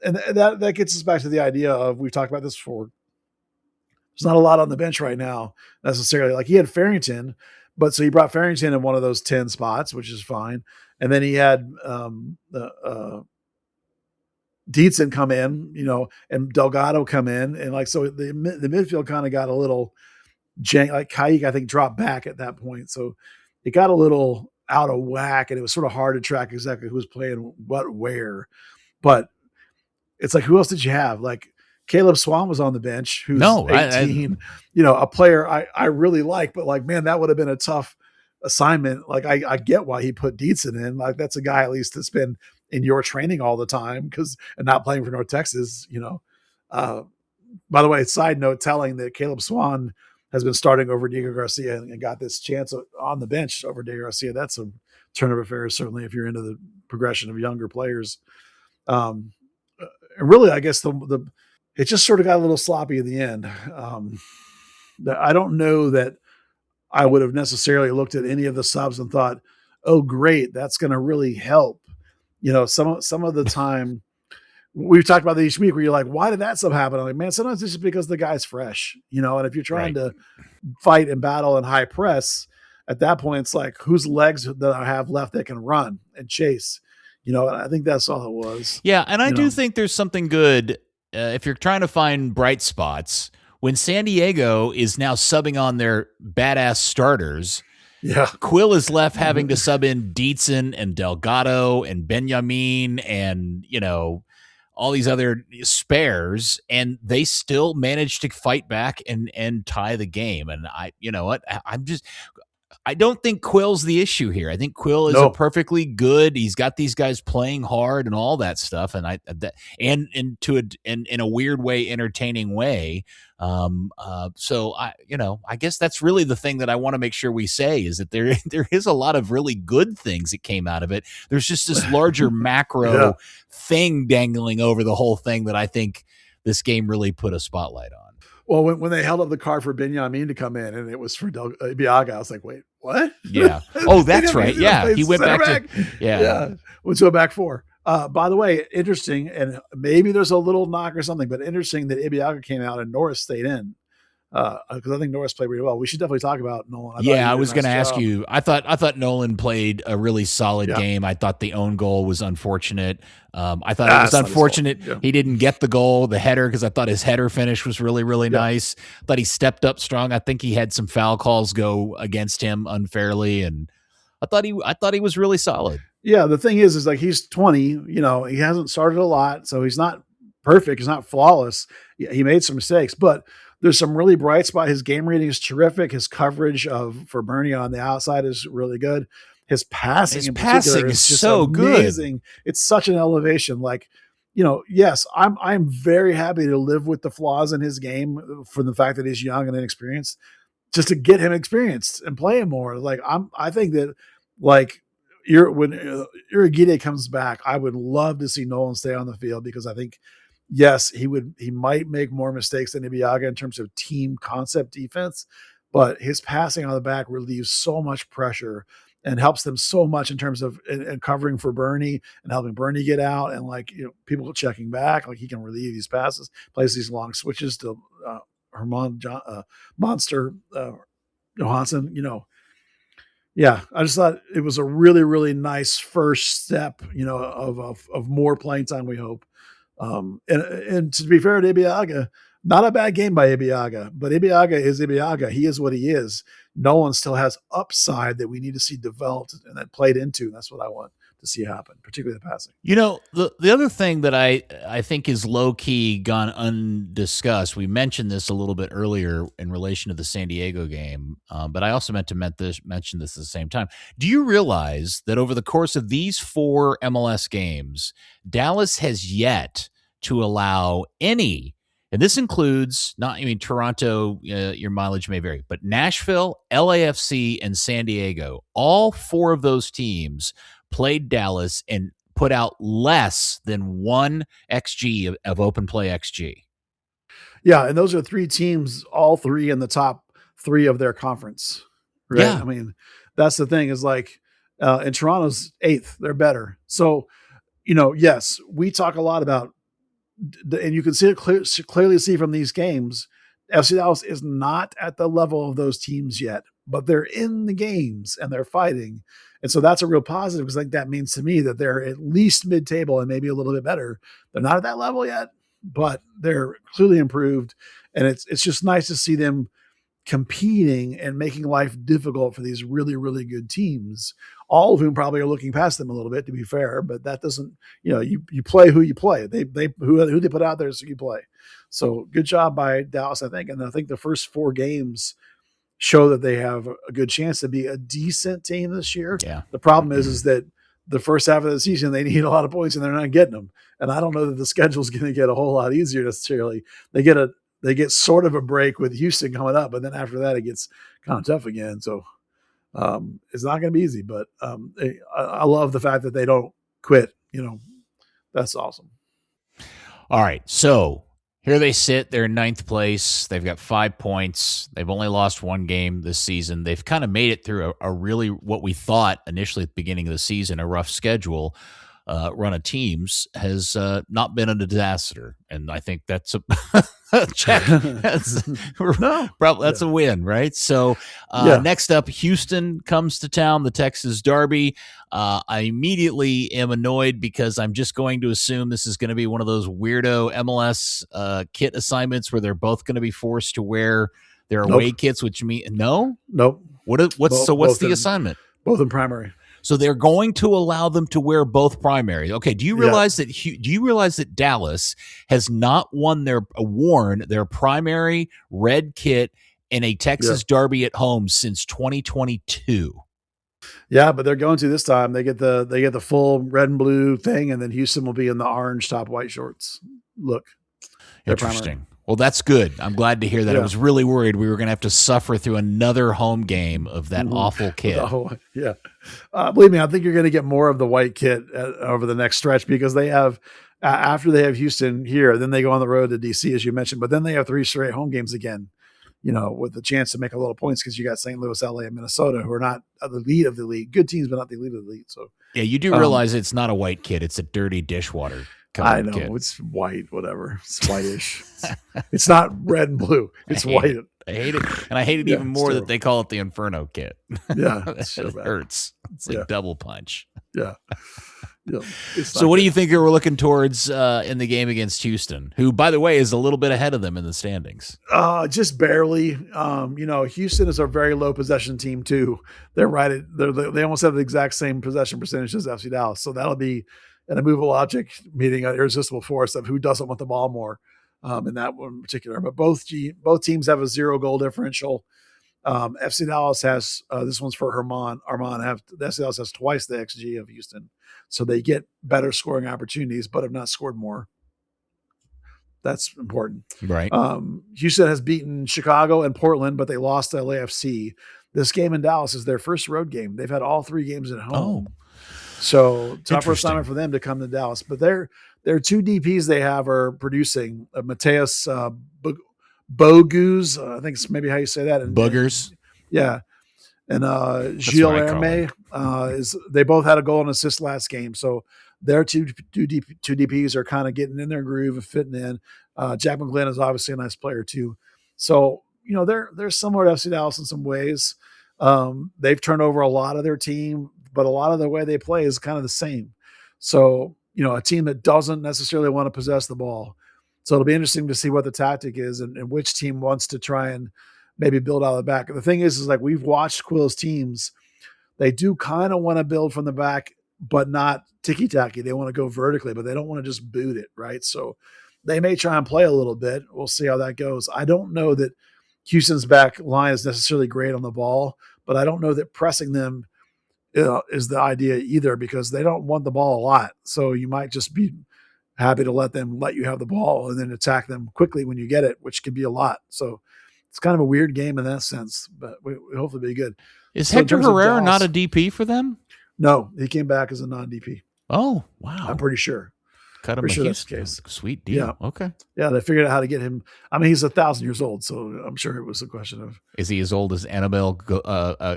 And that gets us back to the idea of, we've talked about this before. There's not a lot on the bench right now necessarily. Like he had Farrington, but so he brought Farrington in one of those 10 spots, which is fine. And then he had Deedson come in, and Delgado come in. And like, so the midfield kind of got a little jank, like Kacik, I think, dropped back at that point. So it got a little out of whack, and it was sort of hard to track exactly who was playing what, where. But it's like, who else did you have? Like Caleb Swan was on the bench, who's 18, a player I really like, but like, man, that would have been a tough assignment. Like I get why he put Deedson in. Like that's a guy at least that's been in your training all the time and not playing for North Texas, by the way, side note, telling that Caleb Swan has been starting over Diego Garcia and got this chance on the bench over Diego Garcia. That's a turn of affairs, certainly, if you're into the progression of younger players. And really, I guess it just sort of got a little sloppy at the end. I don't know that I would have necessarily looked at any of the subs and thought, oh, great, that's going to really help. Some of the time we've talked about that each week where you're like, why did that sub happen? I'm like, man, sometimes it's just because the guy's fresh, and if you're trying to fight and battle and high press, at that point, it's like, whose legs that I have left that can run and chase, I think that's all it was. Yeah, and I do think there's something good if you're trying to find bright spots. When San Diego is now subbing on their badass starters, Quill is left having to sub in Dietzen and Delgado and Benjamin and, all these other spares, and they still manage to fight back and tie the game. And I don't think Quill's the issue here. I think Quill is a perfectly good. He's got these guys playing hard and all that stuff, and in a weird way, entertaining way. So I guess that's really the thing that I want to make sure we say is that there is a lot of really good things that came out of it. There's just this larger macro thing dangling over the whole thing that I think this game really put a spotlight on. Well, when they held up the card for Benjamin to come in and it was for Biaga, I was like, wait, what? Yeah. Oh, that's right. Yeah. He went back to, went to a back four. By the way, interesting, and maybe there's a little knock or something, but interesting that Ibiaga came out and Norris stayed in. Because I think Norris played really well. We should definitely talk about Nolan. I was going to ask you. I thought Nolan played a really solid game. I thought the own goal was unfortunate. I thought it was unfortunate he didn't get the goal, the header, because I thought his header finish was really, really nice. I thought he stepped up strong. I think he had some foul calls go against him unfairly, and I thought he was really solid. Yeah, the thing is like he's 20. He hasn't started a lot, so he's not perfect. He's not flawless. He made some mistakes, but there's some really bright spot. His game reading is terrific. His coverage for Bernie on the outside is really good. His passing is just so amazing. Good. It's such an elevation. Like, yes, I'm very happy to live with the flaws in his game for the fact that he's young and inexperienced, just to get him experienced and play him more. Like I think that when Uragide comes back, I would love to see Nolan stay on the field because I think, yes, he might make more mistakes than Ibiaga in terms of team concept defense, but his passing on the back relieves so much pressure and helps them so much in terms of and covering for Bernie and helping Bernie get out and people checking back. Like he can relieve these passes, plays these long switches to Monster Johansson. I just thought it was a really, really nice first step, of more playing time, we hope. And to be fair to Ibiaga, not a bad game by Ibiaga, but Ibiaga is Ibiaga. He is what he is. Nolan still has upside that we need to see developed and that played into. And that's what I want to see happen, particularly the passing. The other thing that I think is low key gone undiscussed. We mentioned this a little bit earlier in relation to the San Diego game, but I also meant to mention this at the same time. Do you realize that over the course of these 4 MLS games, Dallas has yet to allow any, and this includes Toronto, your mileage may vary, but Nashville, LAFC, and San Diego, all 4 of those teams played Dallas and put out less than 1 XG of open play XG. Yeah, and those are 3 teams, all 3 in the top 3 of their conference. Right? Yeah. I mean, that's the thing is and Toronto's 8th. They're better. So, yes, we talk a lot about, and you can see it clearly see from these games, FC Dallas is not at the level of those teams yet, but they're in the games and they're fighting. And so that's a real positive because that means to me that they're at least mid-table and maybe a little bit better. They're not at that level yet, but they're clearly improved. And it's just nice to see them competing and making life difficult for these really, really good teams, all of whom probably are looking past them a little bit, to be fair, but that doesn't, you play who you play. Who they put out there is who you play. So good job by Dallas, I think. And I think the first 4 games show that they have a good chance to be a decent team this year. Yeah. The problem is that the first half of the season, they need a lot of points and they're not getting them. And I don't know that the schedule is going to get a whole lot easier necessarily. They get sort of a break with Houston coming up, but then after that, it gets kind of tough again. So it's not going to be easy, but I love the fact that they don't quit. That's awesome. All right. So here they sit. They're in 9th place. They've got 5 points. They've only lost 1 game this season. They've kind of made it through a really, what we thought initially at the beginning of the season, a rough schedule. run of teams has not been a disaster, and I think that's a check. That's a win, right? So next up, Houston comes to town, the Texas Derby. I immediately am annoyed because I'm just going to assume this is going to be one of those weirdo MLS kit assignments where they're both going to be forced to wear their away kits, which mean Nope. What's the assignment? Both in primary. So they're going to allow them to wear both primaries. Okay. Do you realize that Dallas has not worn their primary red kit in a Texas Derby at home since 2022? Yeah, but they're going to this time. They get the full red and blue thing, and then Houston will be in the orange top, white shorts. Look, interesting. Primary. Well, that's good. I'm glad to hear that. I was really worried we were going to have to suffer through another home game of that awful kit. Yeah. Believe me, I think you're going to get more of the white kit over the next stretch because they have, after they have Houston here, then they go on the road to DC, as you mentioned, but then they have 3 straight home games again, with the chance to make a little points because you got St. Louis, LA, and Minnesota, who are not the lead of the league. Good teams, but not the lead of the league. So yeah, you do realize it's not a white kit. It's a dirty dishwater. I know kit. It's white, whatever. It's whitish. It's not red and blue. It's white. I hate it, and I hate it even more that they call it the Inferno kit. Yeah, it hurts. It's like double punch. Yeah. So, what do you think we're looking towards in the game against Houston, who, by the way, is a little bit ahead of them in the standings? Just barely. Houston is a very low possession team too. They're they almost have the exact same possession percentage as FC Dallas. So that'll be an immovable object meeting an irresistible force of who doesn't want the ball more in that one in particular. But both teams have a 0 goal differential. FC Dallas has this one's for Armand. FC Dallas has twice the XG of Houston, so they get better scoring opportunities, but have not scored more. That's important, right? Houston has beaten Chicago and Portland, but they lost to LAFC. This game in Dallas is their first road game. They've had all 3 games at home. So tougher assignment for them to come to Dallas. But their 2 DPs they have are producing Mateus Bogus. I think it's maybe how you say that. And Boogers. And Gilles Hermé they both had a goal and assist last game. So their two DPs are kind of getting in their groove and fitting in. Jack McGlynn is obviously a nice player too. So, they're similar to FC Dallas in some ways. They've turned over a lot of their team, but a lot of the way they play is kind of the same. So, a team that doesn't necessarily want to possess the ball. So it'll be interesting to see what the tactic is and which team wants to try and maybe build out of the back. The thing is like we've watched Quill's teams. They do kind of want to build from the back, but not ticky-tacky. They want to go vertically, but they don't want to just boot it, right? So they may try and play a little bit. We'll see how that goes. I don't know that Houston's back line is necessarily great on the ball, but I don't know that pressing them is the idea either because they don't want the ball a lot. So you might just be happy to let you have the ball and then attack them quickly when you get it, which could be a lot. So it's kind of a weird game in that sense, but we hopefully be good. Is Hector Herrera not a DP for them? No, he came back as a non-DP. Oh, wow. I'm pretty sure. Cut him sure that's the case. Sweet deal. Yeah. Okay. Yeah, they figured out how to get him. I mean, he's 1,000 years old, so I'm sure it was a question of. Is he as old as Annabelle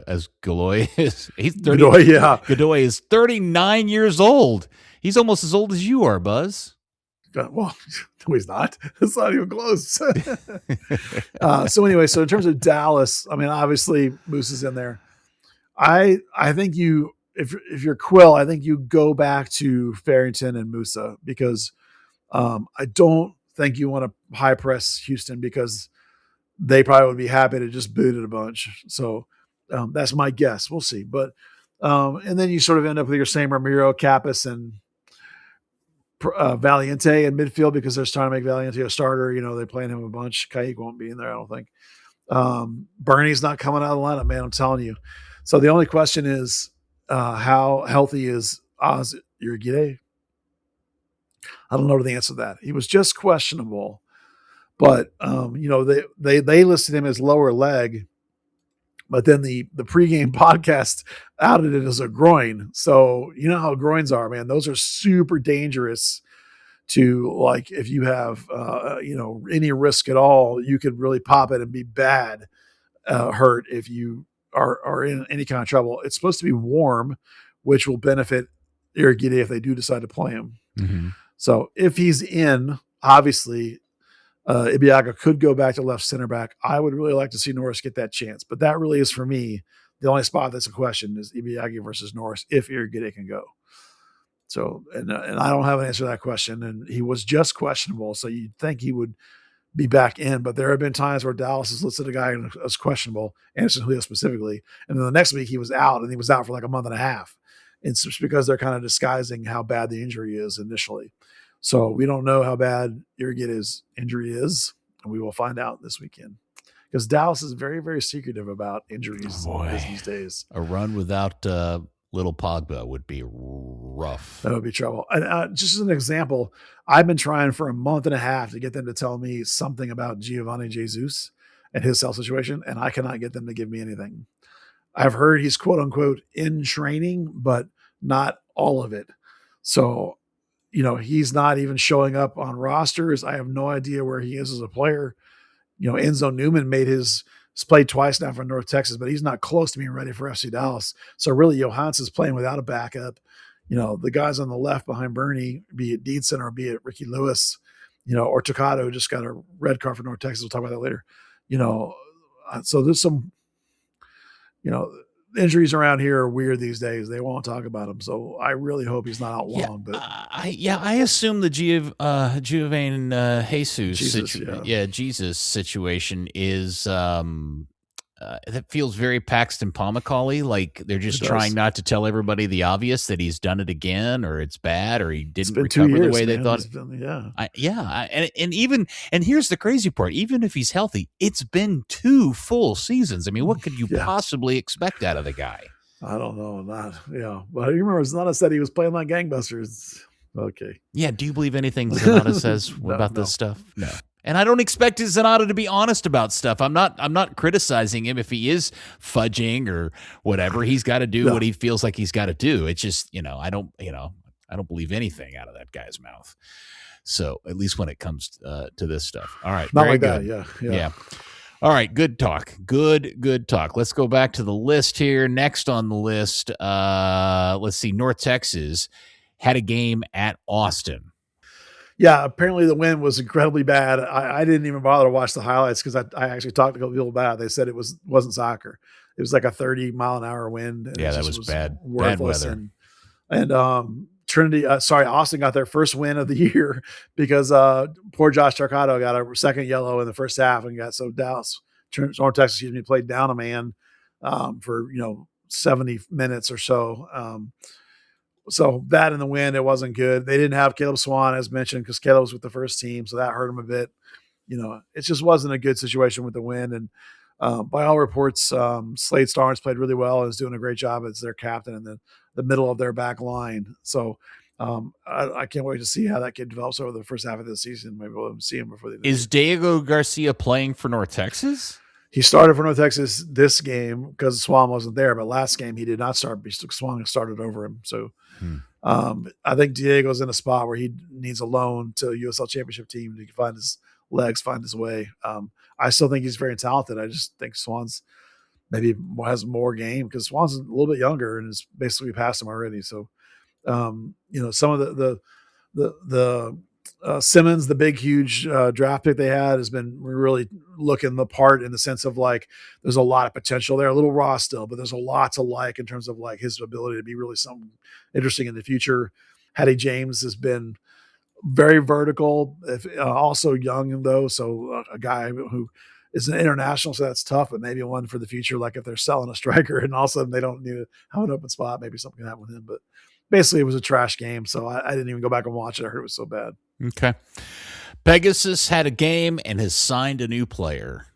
as Godoy is? He's 30. Godoy, yeah. Godoy is 39 years old. He's almost as old as you are, Buzz. Well, no, he's not. It's not even close. So anyway, so in terms of Dallas, I mean, obviously Moose is in there. I think if you're Quill, I think you go back to Farrington and Musa because I don't think you want to high press Houston because they probably would be happy to just boot it a bunch. So that's my guess. We'll see. But and then you sort of end up with your same Ramiro, Kappas, and Valiente in midfield because they're trying to make Valiente a starter. They're playing him a bunch. Kacik won't be in there, I don't think. Bernie's not coming out of the lineup, man. I'm telling you. So the only question is how healthy is Oz Urgide? I don't know the answer to that. He was just questionable, but they listed him as lower leg, but then the pregame podcast outed it as a groin. So you know how groins are, man. Those are super dangerous to like, if you have, any risk at all, you could really pop it and be bad hurt if you are in any kind of trouble. It's supposed to be warm, which will benefit Irigide if they do decide to play him. Mm-hmm. So if he's in, obviously, Ibeagha could go back to left center back. I would really like to see Norris get that chance, but that really is, for me, the only spot that's a question is Ibeagha versus Norris if Irigide can go. So, and I don't have an answer to that question. And he was just questionable, so you'd think he would be back in. But there have been times where Dallas has listed a guy as questionable, Anderson Julio specifically, and then the next week he was out, and he was out for like a month and a half. It's just because they're kind of disguising how bad the injury is initially. So we don't know how bad Irigide's injury is, and we will find out this weekend. Because Dallas is very, very secretive about injuries these days. A run without little Pogba would be rough. That would be trouble. And just as an example, I've been trying for a month and a half to get them to tell me something about Giovanni Jesus and his health situation, and I cannot get them to give me anything. I've heard he's quote unquote in training, but not all of it. So, he's not even showing up on rosters. I have no idea where he is as a player. Enzo Newman he's played twice now for North Texas, but he's not close to being ready for FC Dallas. So really, Johansson's playing without a backup. The guys on the left behind Bernie, be it Deedson or be it Ricky Lewis, or Tocado just got a red card for North Texas. We'll talk about that later. So there's some, injuries around here are weird these days. They won't talk about them. So I really hope he's not out long. But I assume the Giovanni Jesus situation is that feels very Paxton Pomacali. Like they're just trying not to tell everybody the obvious that he's done it again, or it's bad, or he didn't recover the way they thought. And here's the crazy part: even if he's healthy, it's been 2 full seasons. I mean, what could you possibly expect out of the guy? I don't know. But you remember Zanata said he was playing like gangbusters. Okay. Yeah. Do you believe anything Zanata says about this stuff? No. And I don't expect Zanata to be honest about stuff. I'm not criticizing him if he is fudging or whatever. He's got to do what he feels like he's got to do. It's just, I don't believe anything out of that guy's mouth. So at least when it comes to this stuff. All right. Not like good. that. Yeah. All right. Good talk. Good talk. Let's go back to the list here. Next on the list, let's see. North Texas had a game at Austin. Yeah, apparently the wind was incredibly bad. I didn't even bother to watch the highlights because I actually talked to a couple people about it. They said it wasn't soccer. It was like a 30-mile-an-hour wind. Yeah, that was bad weather. And Trinity, Austin got their first win of the year because poor Josh Tarcado got a second yellow in the first half and got so Dallas, North Texas, played down a man for 70 minutes or so. So that in the wind, it wasn't good. They didn't have Caleb Swan, as mentioned, because Caleb was with the first team, so that hurt him a bit. It just wasn't a good situation with the wind. And by all reports, Slade Starnes played really well and is doing a great job as their captain in the middle of their back line. So I can't wait to see how that kid develops over the first half of the season. Maybe we'll see him before the end. Is Diego Garcia playing for North Texas? He started for North Texas this game because Swan wasn't there, but last game he did not start. Swan started over him. So I think Diego's in a spot where he needs a loan to a USL Championship team to find his legs, find his way. I still think he's very talented. I just think Swan's maybe has more game because Swan's a little bit younger and is basically past him already. So, some of the Simmons, the big, huge draft pick they had, has been really looking the part in the sense of like there's a lot of potential there. A little raw still, but there's a lot to like in terms of like his ability to be really something interesting in the future. Hattie James has been very vertical, also young though. So a guy who is an international, so that's tough, but maybe one for the future. Like if they're selling a striker and all of a sudden they don't need to have an open spot, maybe something can happen with him. But basically, it was a trash game, so I didn't even go back and watch it. I heard it was so bad. Okay. Pegasus had a game and has signed a new player.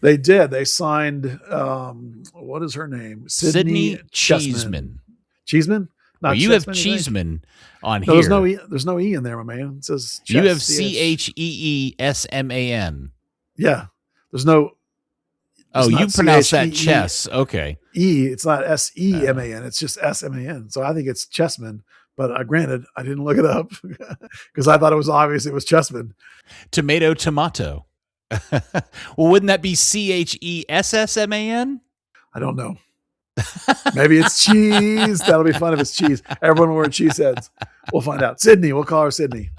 They did. They signed, what is her name? Sydney Cheesman. Cheesman? Well, you have Cheesman on here. There's no E in there, my man. It says you have CHEESMAN. Yeah. There's no. Oh, you pronounce that chess. Okay. It's not SEMAN. It's just SMAN. So I think it's Chessman. But granted, I didn't look it up because I thought it was obvious it was Chessman. Tomato. Well, wouldn't that be CHESSMAN? I don't know. Maybe it's cheese. That'll be fun if it's cheese. Everyone wearing cheese heads. We'll find out. Sydney. We'll call her Sydney.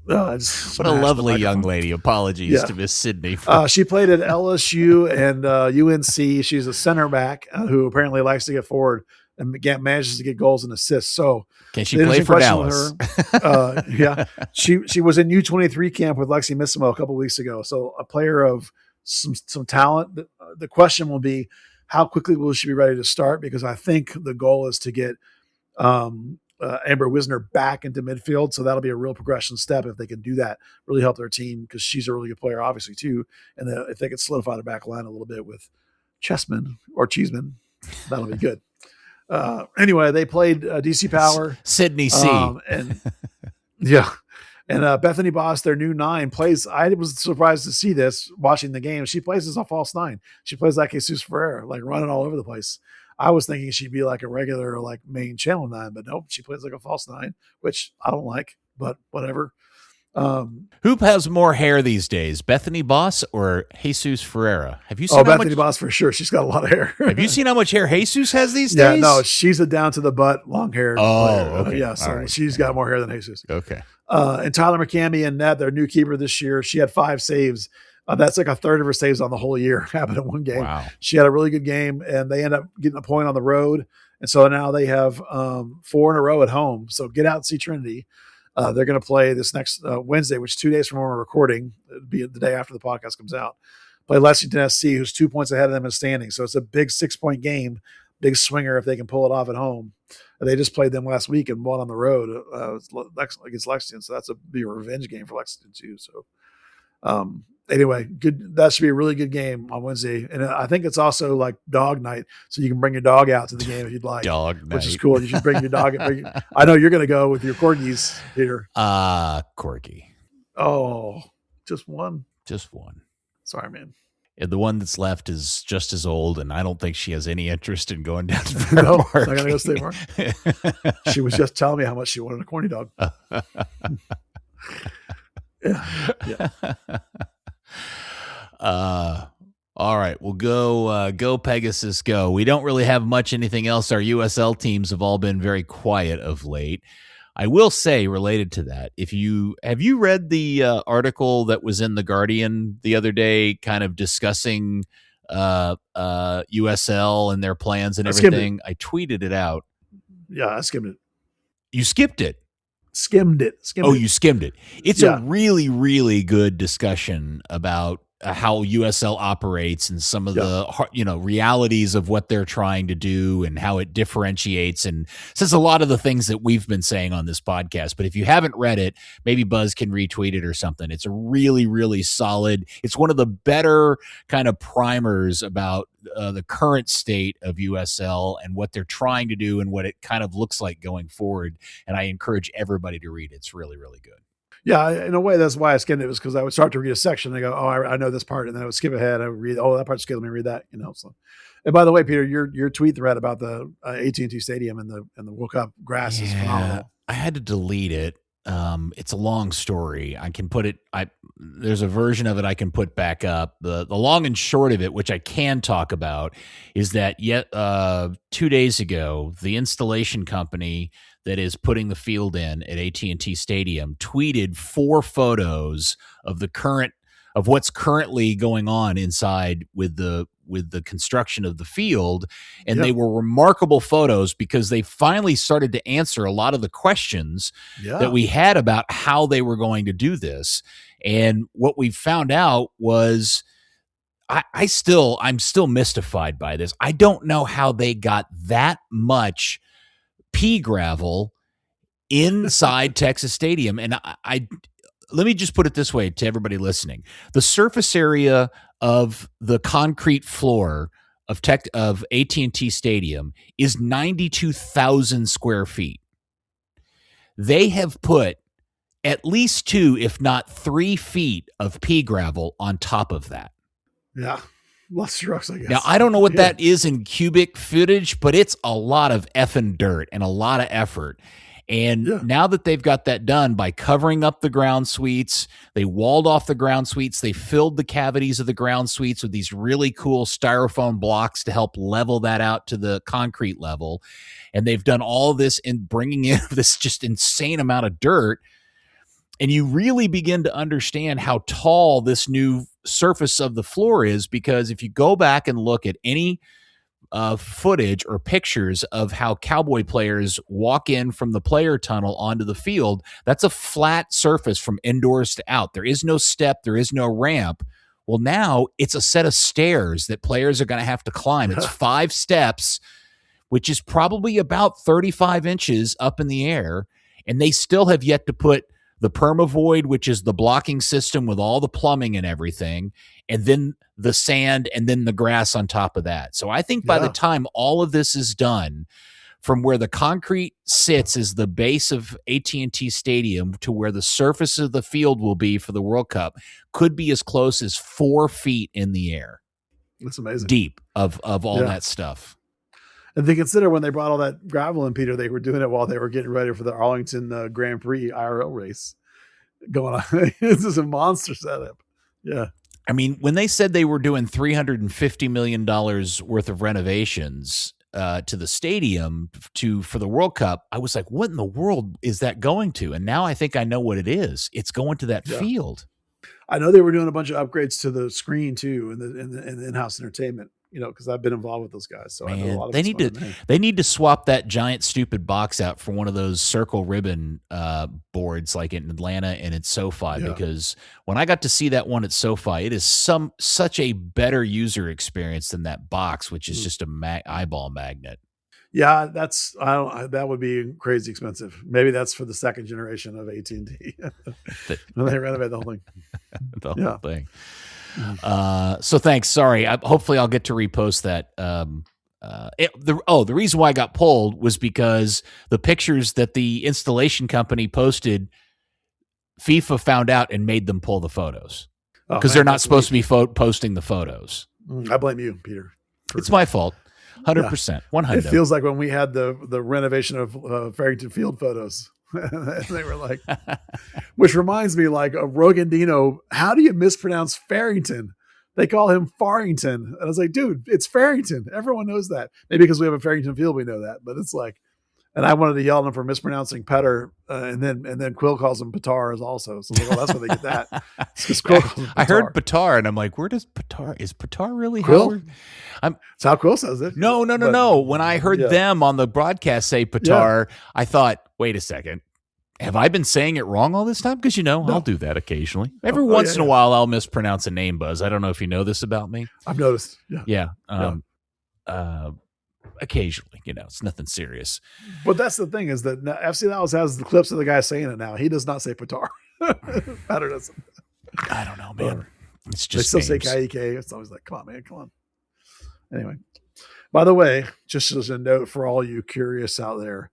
What a lovely young lady. Apologies to Miss Sydney. She played at LSU and UNC. She's a center back who apparently likes to get forward and manages to get goals and assists. So can she play for Dallas? Yeah. She was in U23 camp with Lexi Missimo a couple weeks ago. So a player of some talent. The question will be, how quickly will she be ready to start? Because I think the goal is to get Amber Wisner back into midfield. So that'll be a real progression step if they can do that, really help their team, because she's a really good player, obviously, too. And then if they can solidify the back line a little bit with Cheesman, that'll be good. Anyway, they played DC Power. Sydney C. And Bethany Bos, their new 9, plays. I was surprised to see this watching the game. She plays as a false 9. She plays like Jesus Ferreira, like running all over the place. I was thinking she'd be like a regular, like main channel 9, but nope, she plays like a false 9, which I don't like, but whatever. Who has more hair these days, Bethany Bos or Jesus Ferreira? Have you seen? Oh, Bethany Bos for sure. She's got a lot of hair. Have you seen how much hair Jesus has these days? Yeah, no, she's a down to the butt, long hair. Oh, okay. So right. She's got more hair than Jesus. Okay. And Tyler McCamey and Ned, their new keeper this year, she had 5 saves. That's like a third of her saves on the whole year happened in one game. Wow. She had a really good game, and they end up getting a point on the road. And so now they have 4 in a row at home. So get out and see Trinity. They're going to play this next Wednesday, which is 2 days from when we're recording. It'll be the day after the podcast comes out. Play Lexington SC, who's 2 points ahead of them in standing. So it's a big 6-point game, big swinger if they can pull it off at home. They just played them last week and won on the road against Lexington. So that's be a revenge game for Lexington too. So anyway, good. That should be a really good game on Wednesday. And I think it's also like dog night. So you can bring your dog out to the game if you'd like. Dog night. Which is cool. You should bring your dog. I know you're going to go with your corgis, Peter. Corgi. Oh, just one? Just one. Sorry, man. And the one that's left is just as old, and I don't think she has any interest in going down to the park. I'm going to go stay park. She was just telling me how much she wanted a corny dog. Yeah. All right, we'll go Pegasus, go. We don't really have anything else. Our USL teams have all been very quiet of late. I will say, related to that, have you read the article that was in The Guardian the other day, kind of discussing USL and their plans and everything? I tweeted it out. Yeah, I skimmed it. You skipped it? Skimmed it. You skimmed it. It's a really, really good discussion about how USL operates and some of the realities of what they're trying to do and how it differentiates and says a lot of the things that we've been saying on this podcast. But if you haven't read it, maybe Buzz can retweet it or something. It's a really, really solid. It's one of the better kind of primers about the current state of USL and what they're trying to do and what it kind of looks like going forward. And I encourage everybody to read it. It's really, really good. Yeah, in a way, that's why I skimmed it, was because I would start to read a section and I go, oh, I know this part. And then I would skip ahead. I would read, oh, that part's good. Let me read that, So, and by the way, Peter, your tweet thread about the AT&T Stadium and the World Cup grass is phenomenal. I had to delete it. It's a long story. I can put it, there's a version of it I can put back up. The long and short of it, which I can talk about, is that 2 days ago, the installation company that is putting the field in at AT&T Stadium tweeted 4 photos of what's currently going on inside with the construction of the field. And they were remarkable photos because they finally started to answer a lot of the questions that we had about how they were going to do this. And what we found out was I'm still mystified by this. I don't know how they got that much pea gravel inside Texas Stadium. And I let me just put it this way to everybody listening. The surface area of the concrete floor of AT&T Stadium is 92,000 square feet. They have put at least 2, if not 3 feet of pea gravel on top of that. Yeah. Lots of trucks, I guess. Now, I don't know what that is in cubic footage, but it's a lot of effing dirt and a lot of effort. And now that they've got that done by covering up the ground suites, they walled off the ground suites, they filled the cavities of the ground suites with these really cool styrofoam blocks to help level that out to the concrete level. And they've done all this in bringing in this just insane amount of dirt. And you really begin to understand how tall this new surface of the floor is, because if you go back and look at any footage or pictures of how Cowboy players walk in from the player tunnel onto the field, that's a flat surface from indoors to out. There is no step, there is no ramp. Well, now it's a set of stairs that players are going to have to climb. It's 5 steps, which is probably about 35 inches up in the air, and they still have yet to put the permavoid, which is the blocking system with all the plumbing and everything, and then the sand, and then the grass on top of that. So I think by the time all of this is done, from where the concrete sits as the base of AT&T Stadium to where the surface of the field will be for the World Cup, could be as close as 4 feet in the air. That's amazing. Deep of all that stuff. And they consider when they brought all that gravel in, Peter, they were doing it while they were getting ready for the Arlington Grand Prix IRL race going on. This is a monster setup. Yeah. I mean, when they said they were doing $350 million worth of renovations to the stadium for the World Cup, I was like, what in the world is that going to? And now I think I know what it is. It's going to that field. I know they were doing a bunch of upgrades to the screen too, and the in-house entertainment, because I've been involved with those guys. So I know a lot of they need to swap that giant stupid box out for one of those circle ribbon boards like in Atlanta and at SoFi, because when I got to see that one at SoFi, it is such a better user experience than that box, which is just a eyeball magnet. Yeah, that would be crazy expensive. Maybe that's for the second generation of AT&T. When they renovate the whole thing. The whole thing. So thanks. Sorry. Hopefully I'll get to repost that. The reason why I got pulled was because the pictures that the installation company posted, FIFA found out and made them pull the photos because they're not supposed to be posting the photos. I blame you, Peter. It's my fault. 100%. 100%. It feels like when we had the renovation of Farrington Field photos. They were like, which reminds me like of Rogandino. How do you mispronounce Farrington? They call him Farrington. And I was like, dude, it's Farrington. Everyone knows that. Maybe because we have a Farrington Field, we know that. But it's like, and I wanted to yell at him for mispronouncing Petar, and then Quill calls him Petar also. So like, that's where they get that. It's Quill calls him Petar. I heard Petar, and I'm like, where does Petar? Is Petar really Quill? It's how Quill says it. No. When I heard them on the broadcast say Petar, I thought, wait a second. Have I been saying it wrong all this time? Because, I'll do that occasionally. Every once in a while, I'll mispronounce a name, Buzz. I don't know if you know this about me. I've noticed. Yeah. Occasionally, it's nothing serious. But that's the thing is that FC Dallas has the clips of the guy saying it now. He does not say Petar. Petar doesn't. I don't know, man. It's they just still say Kacik. It's always like, come on, man, come on. Anyway, by the way, just as a note for all you curious out there,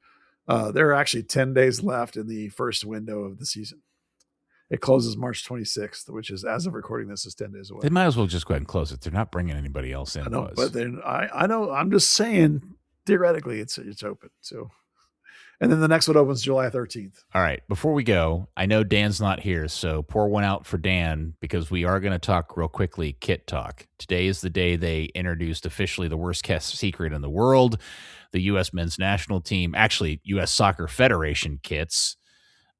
there are actually 10 days left in the first window of the season. It closes March 26th, which is, as of recording this, is 10 days away. They might as well just go ahead and close it. They're not bringing anybody else in. I know, but then I know. I'm just saying, theoretically, it's open. So, and then the next one opens July 13th. All right. Before we go, I know Dan's not here, so pour one out for Dan because we are going to talk real quickly kit talk. Today is the day they introduced officially the worst kept secret in the world, the U.S. men's national team, actually U.S. Soccer Federation kits.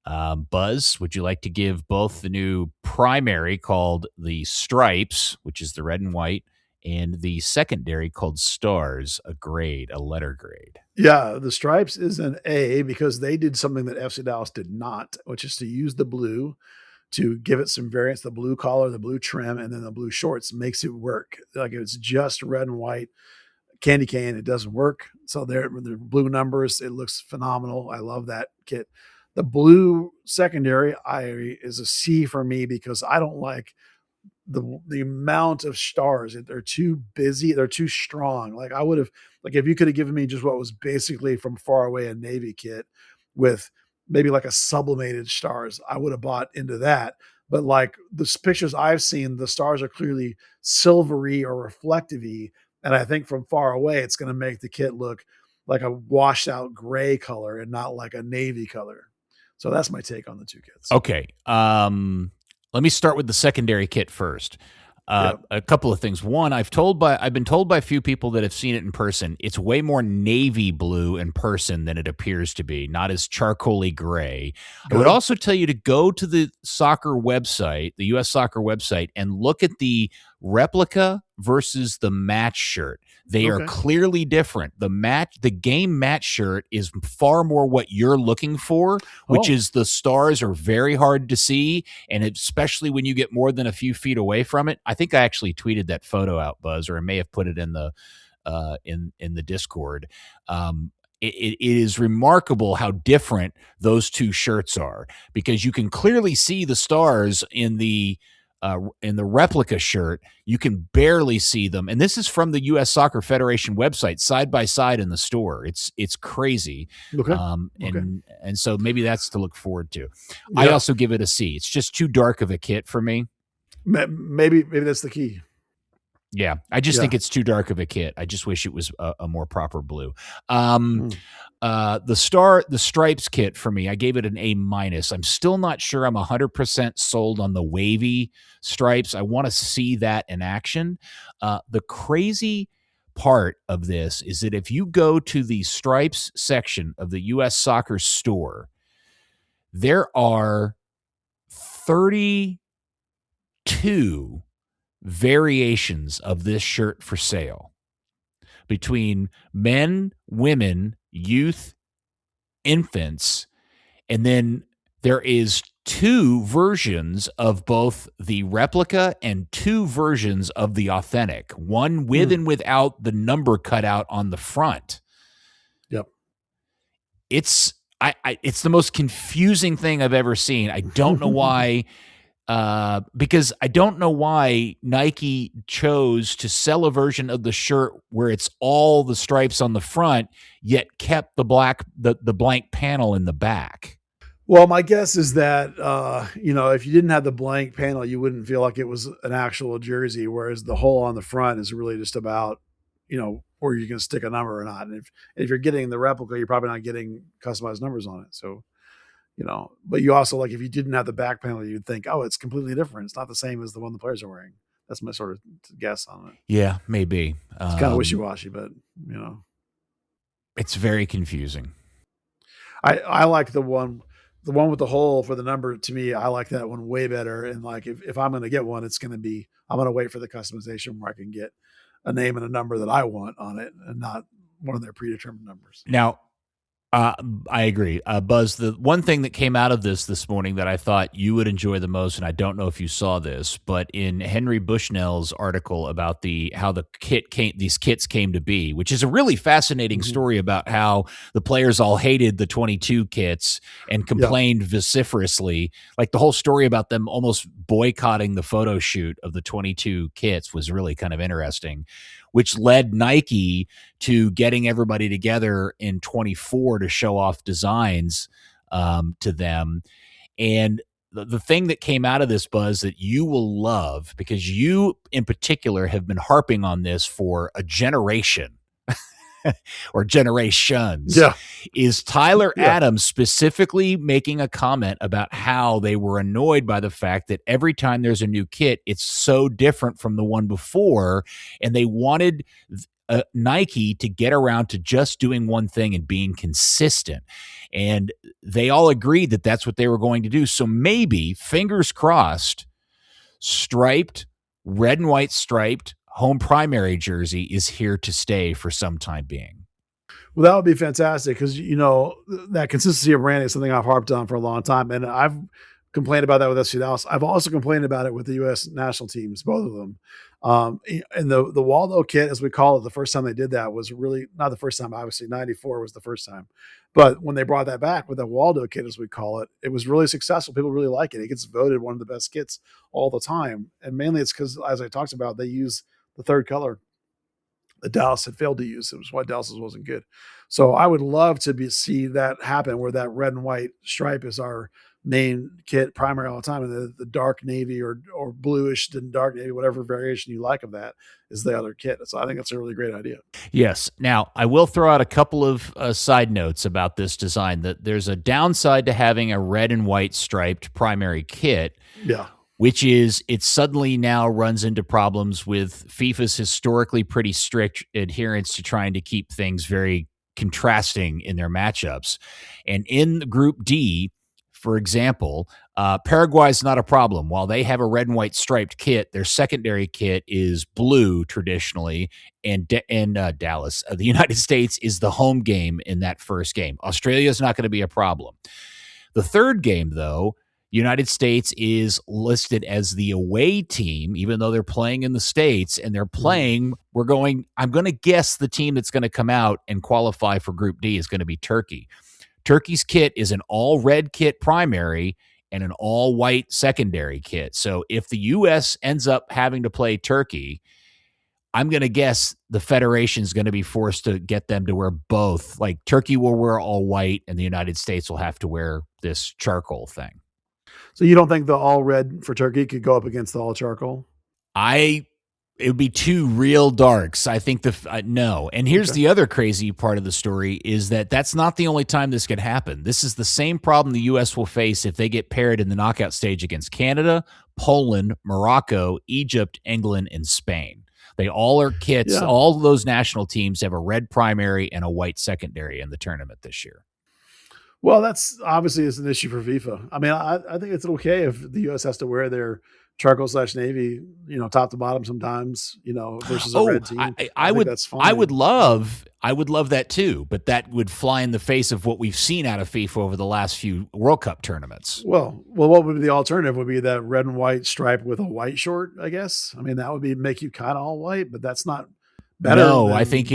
Buzz, would you like to give both the new primary called the Stripes, which is the red and white, and the secondary called Stars, a letter grade? Yeah, the Stripes is an A because they did something that FC Dallas did not, which is to use the blue to give it some variance. The blue collar, the blue trim, and then the blue shorts makes it work. Like if it's just red and white candy cane, it doesn't work. So they're blue numbers. It looks phenomenal. I love that kit. The blue secondary is a C for me because I don't like the amount of stars. They're too busy. They're too strong. Like I would have, like if you could have given me just what was basically from far away a Navy kit with maybe like a sublimated stars, I would have bought into that. But like the pictures I've seen, the stars are clearly silvery or reflective-y. And I think from far away, it's going to make the kit look like a washed out gray color and not like a navy color. So that's my take on the two kits. Okay. Let me start with the secondary kit first. A couple of things. One, I've been told by a few people that have seen it in person. It's way more navy blue in person than it appears to be, not as charcoaly gray. Good. I would also tell you to go to the soccer website, the U.S. soccer website, and look at the replica versus the match shirt. They are clearly different. The game match shirt is far more what you're looking for, which is the stars are very hard to see, and especially when you get more than a few feet away from it. I think I actually tweeted that photo out, Buzz, or I may have put it in the in the Discord. It is remarkable how different those two shirts are, because you can clearly see the stars in the replica shirt. You can barely see them, and this is from the U.S. Soccer Federation website, side by side in the store. It's crazy. And so maybe that's to look forward to. Yeah. I also give it a C. It's just too dark of a kit for me. Maybe that's the key. Yeah, I just think it's too dark of a kit. I just wish it was a more proper blue. The stripes kit for me, I gave it an A-. I'm still not sure I'm 100% sold on the wavy stripes. I want to see that in action. The crazy part of this is that if you go to the stripes section of the U.S. Soccer store, there are 32 variations of this shirt for sale, between men, women, youth, infants, and then there is 2 versions of both the replica and 2 versions of the authentic, one with and without the number cut out on the front. Yep. It's the most confusing thing I've ever seen. I don't know why. Because I don't know why Nike chose to sell a version of the shirt where it's all the stripes on the front, yet kept the blank panel in the back. Well, my guess is that, if you didn't have the blank panel, you wouldn't feel like it was an actual jersey, whereas the hole on the front is really just about, where you can stick a number or not. And if you're getting the replica, you're probably not getting customized numbers on it. So, but you also, like, if you didn't have the back panel, you'd think, oh, it's completely different. It's not the same as the one the players are wearing. That's my sort of guess on it. Yeah, maybe. It's kind of wishy-washy, but, it's very confusing. I like the one with the hole for the number. To me, I like that one way better. And like, if I'm going to get one, I'm going to wait for the customization where I can get a name and a number that I want on it and not one of their predetermined numbers. Now, I agree. Buzz, the one thing that came out of this morning that I thought you would enjoy the most, and I don't know if you saw this, but in Henry Bushnell's article about how these kits came to be, which is a really fascinating story about how the players all hated the 22 kits and complained vociferously. Like, the whole story about them almost boycotting the photo shoot of the 22 kits was really kind of interesting, which led Nike to getting everybody together in 24 to show off designs to them. And the thing that came out of this, Buzz, that you will love, because you in particular have been harping on this for a generation or generations, is Tyler Adams specifically making a comment about how they were annoyed by the fact that every time there's a new kit, it's so different from the one before, and they wanted Nike to get around to just doing one thing and being consistent. And they all agreed that that's what they were going to do. So maybe, fingers crossed, striped, red and white striped home primary jersey is here to stay for some time being. Well, that would be fantastic, because, that consistency of branding is something I've harped on for a long time. And I've complained about that with FC Dallas. I've also complained about it with the U.S. national teams, both of them. And the Waldo kit, as we call it, the first time they did that was really not the first time. Obviously, 94 was the first time. But when they brought that back with the Waldo kit, as we call it, it was really successful. People really like it. It gets voted one of the best kits all the time. And mainly it's because, as I talked about, they use the third color that Dallas had failed to use. It was why Dallas wasn't good. So I would love to see that happen, where that red and white stripe is our main kit primary all the time, and the dark navy or bluish and dark navy, whatever variation you like of that, is the other kit. So I think that's a really great idea. Yes. Now, I will throw out a couple of side notes about this design. That there's a downside to having a red and white striped primary kit. Yeah. Which is it suddenly now runs into problems with FIFA's historically pretty strict adherence to trying to keep things very contrasting in their matchups. And in Group D, for example, Paraguay's not a problem. While they have a red and white striped kit, their secondary kit is blue traditionally, and Dallas. The United States is the home game in that first game. Australia is not going to be a problem. The third game, though, United States is listed as the away team, even though they're playing in the States, and they're playing, I'm going to guess the team that's going to come out and qualify for Group D is going to be Turkey. Turkey's kit is an all-red kit primary and an all-white secondary kit. So if the U.S. ends up having to play Turkey, I'm going to guess the Federation is going to be forced to get them to wear both. Like Turkey will wear all white, and the United States will have to wear this charcoal thing. So you don't think the all red for Turkey could go up against the all charcoal? It would be two real darks. I think no. And here's the other crazy part of the story is that that's not the only time this could happen. This is the same problem the U.S. will face if they get paired in the knockout stage against Canada, Poland, Morocco, Egypt, England, and Spain. They all are kits. Yeah. All of those national teams have a red primary and a white secondary in the tournament this year. Well, that's obviously is an issue for FIFA. I mean, I think it's okay if the U.S. has to wear their charcoal/navy, top to bottom sometimes, versus a red team. I would, that's fine. I would love that too, but that would fly in the face of what we've seen out of FIFA over the last few World Cup tournaments. Well, what would be the alternative? Would be that red and white stripe with a white short, I guess. I mean, that would make you kind of all white, but that's not better. No, I think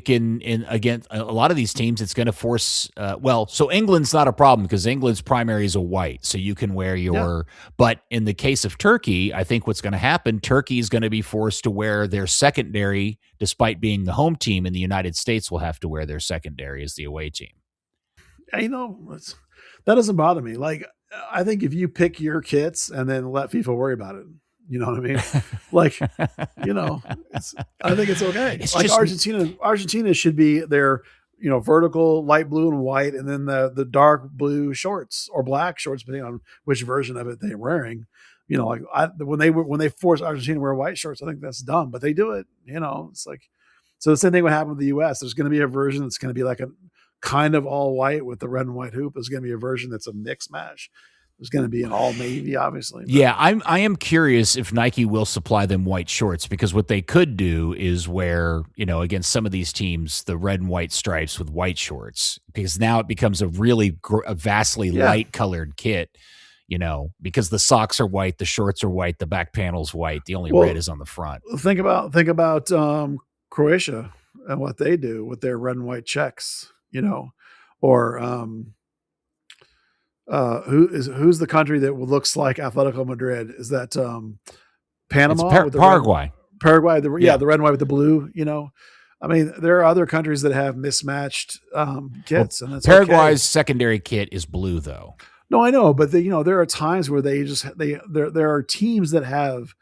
in against a lot of these teams, it's going to force. So England's not a problem because England's primary is a white, so you can wear your. Yeah. But in the case of Turkey, I think what's going to happen, Turkey is going to be forced to wear their secondary, despite being the home team, and the United States will have to wear their secondary as the away team. That doesn't bother me. Like, I think if you pick your kits and then let FIFA worry about it. You know what I mean? Like, I think it's okay. It's like Argentina should be their, vertical light blue and white, and then the dark blue shorts or black shorts, depending on which version of it they're wearing. When they force Argentina to wear white shorts, I think that's dumb, but they do it. It's like, so the same thing would happen with the U.S. There's going to be a version that's going to be like a kind of all white with the red and white hoop. There's going to be a version that's a mix match. There's going to be an all navy, obviously. Yeah, I am curious if Nike will supply them white shorts, because what they could do is wear, against some of these teams, the red and white stripes with white shorts, because now it becomes a really vastly light colored kit, because the socks are white, the shorts are white, the back panel's white, the only red is on the front. Think about Croatia and what they do with their red and white checks, or who's the country that looks like Atletico Madrid? Is that Panama? Paraguay. Paraguay, the red and white with the blue. I mean, there are other countries that have mismatched kits, and that's Paraguay's secondary kit is blue, though. No, I know, but there are times where there are teams that have.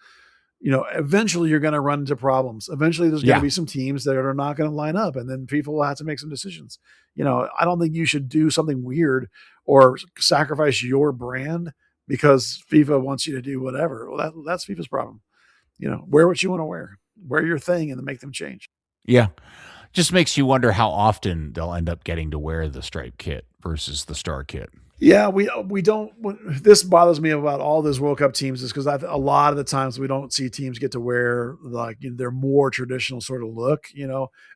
Eventually you're going to run into problems. Eventually there's going to be some teams that are not going to line up, and then people will have to make some decisions. I don't think you should do something weird or sacrifice your brand because FIFA wants you to do whatever. Well, that's FIFA's problem. Wear what you want to wear your thing, and then make them change. Yeah. Just makes you wonder how often they'll end up getting to wear the striped kit versus the star kit. Yeah, we don't. This bothers me about all those World Cup teams is because a lot of the times we don't see teams get to wear their more traditional sort of look.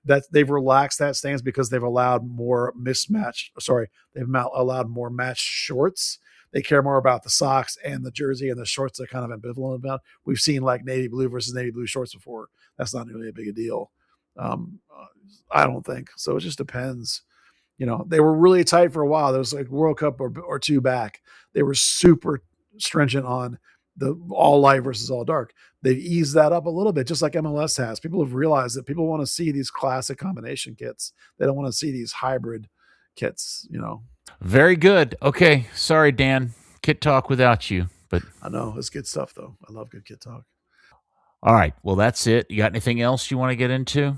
That they've relaxed that stance because they've allowed more they've allowed more matched shorts. They care more about the socks and the jersey, and the shorts are kind of ambivalent about. We've seen like navy blue versus navy blue shorts before. That's not really a big a deal. I don't think so. It just depends. They were really tight for a while. There was like World Cup or two back. They were super stringent on the all light versus all dark. They've eased that up a little bit, just like MLS has. People have realized that people want to see these classic combination kits. They don't want to see these hybrid kits, Very good. Okay. Sorry, Dan. Kit Talk without you, but I know it's good stuff though. I love good Kit Talk. All right. Well, that's it. You got anything else you want to get into?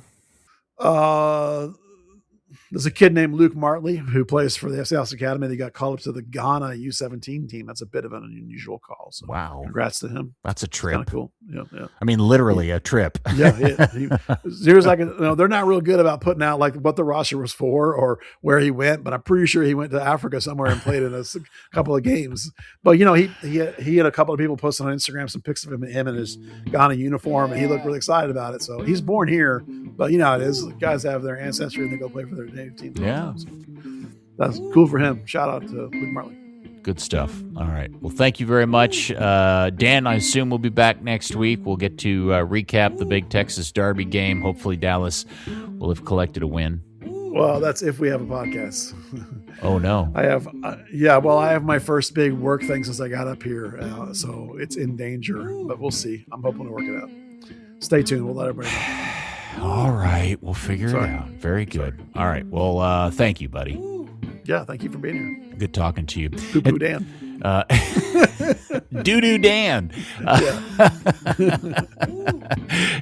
There's a kid named Luke Martley who plays for the South Academy. They got called up to the Ghana U17 team. That's a bit of an unusual call. So wow. Congrats to him. That's a trip. Kind of cool. Yeah. I mean, literally a trip. Yeah. He was like, they're not real good about putting out like what the roster was for or where he went, but I'm pretty sure he went to Africa somewhere and played in a couple of games. But he had a couple of people posting on Instagram some pics of him in his Ghana uniform, and he looked really excited about it. So he's born here, but you know how it is. Guys have their ancestry and they go play for their native team. Yeah. So that's cool for him. Shout out to Luke Martley. Good stuff. All right. Well, thank you very much. Dan, I assume we'll be back next week. We'll get to recap the big Texas Derby game. Hopefully Dallas will have collected a win. Well, that's if we have a podcast. Oh, no. I have, I have my first big work thing since I got up here. So it's in danger, but we'll see. I'm hoping to work it out. Stay tuned. We'll let everybody know. All right. We'll figure it out. Very good. All right. Well, thank you, buddy. Yeah. Thank you for being here. Good talking to you. Poo-poo Dan. Doo-doo Dan.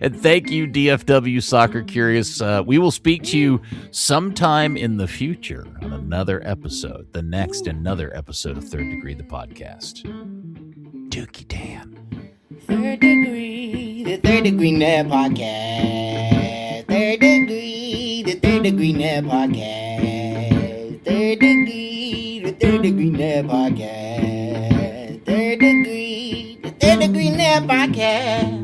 And thank you, DFW Soccer Curious. We will speak to you sometime in the future on another episode, another episode of Third Degree, the podcast. Dookie Dan. Third Degree, the Third Degree Net Podcast. Third Degree, the Third Degree Net Podcast. Third Degree, the Third Degree Net Podcast. Third Degree, the Third Degree Net Podcast.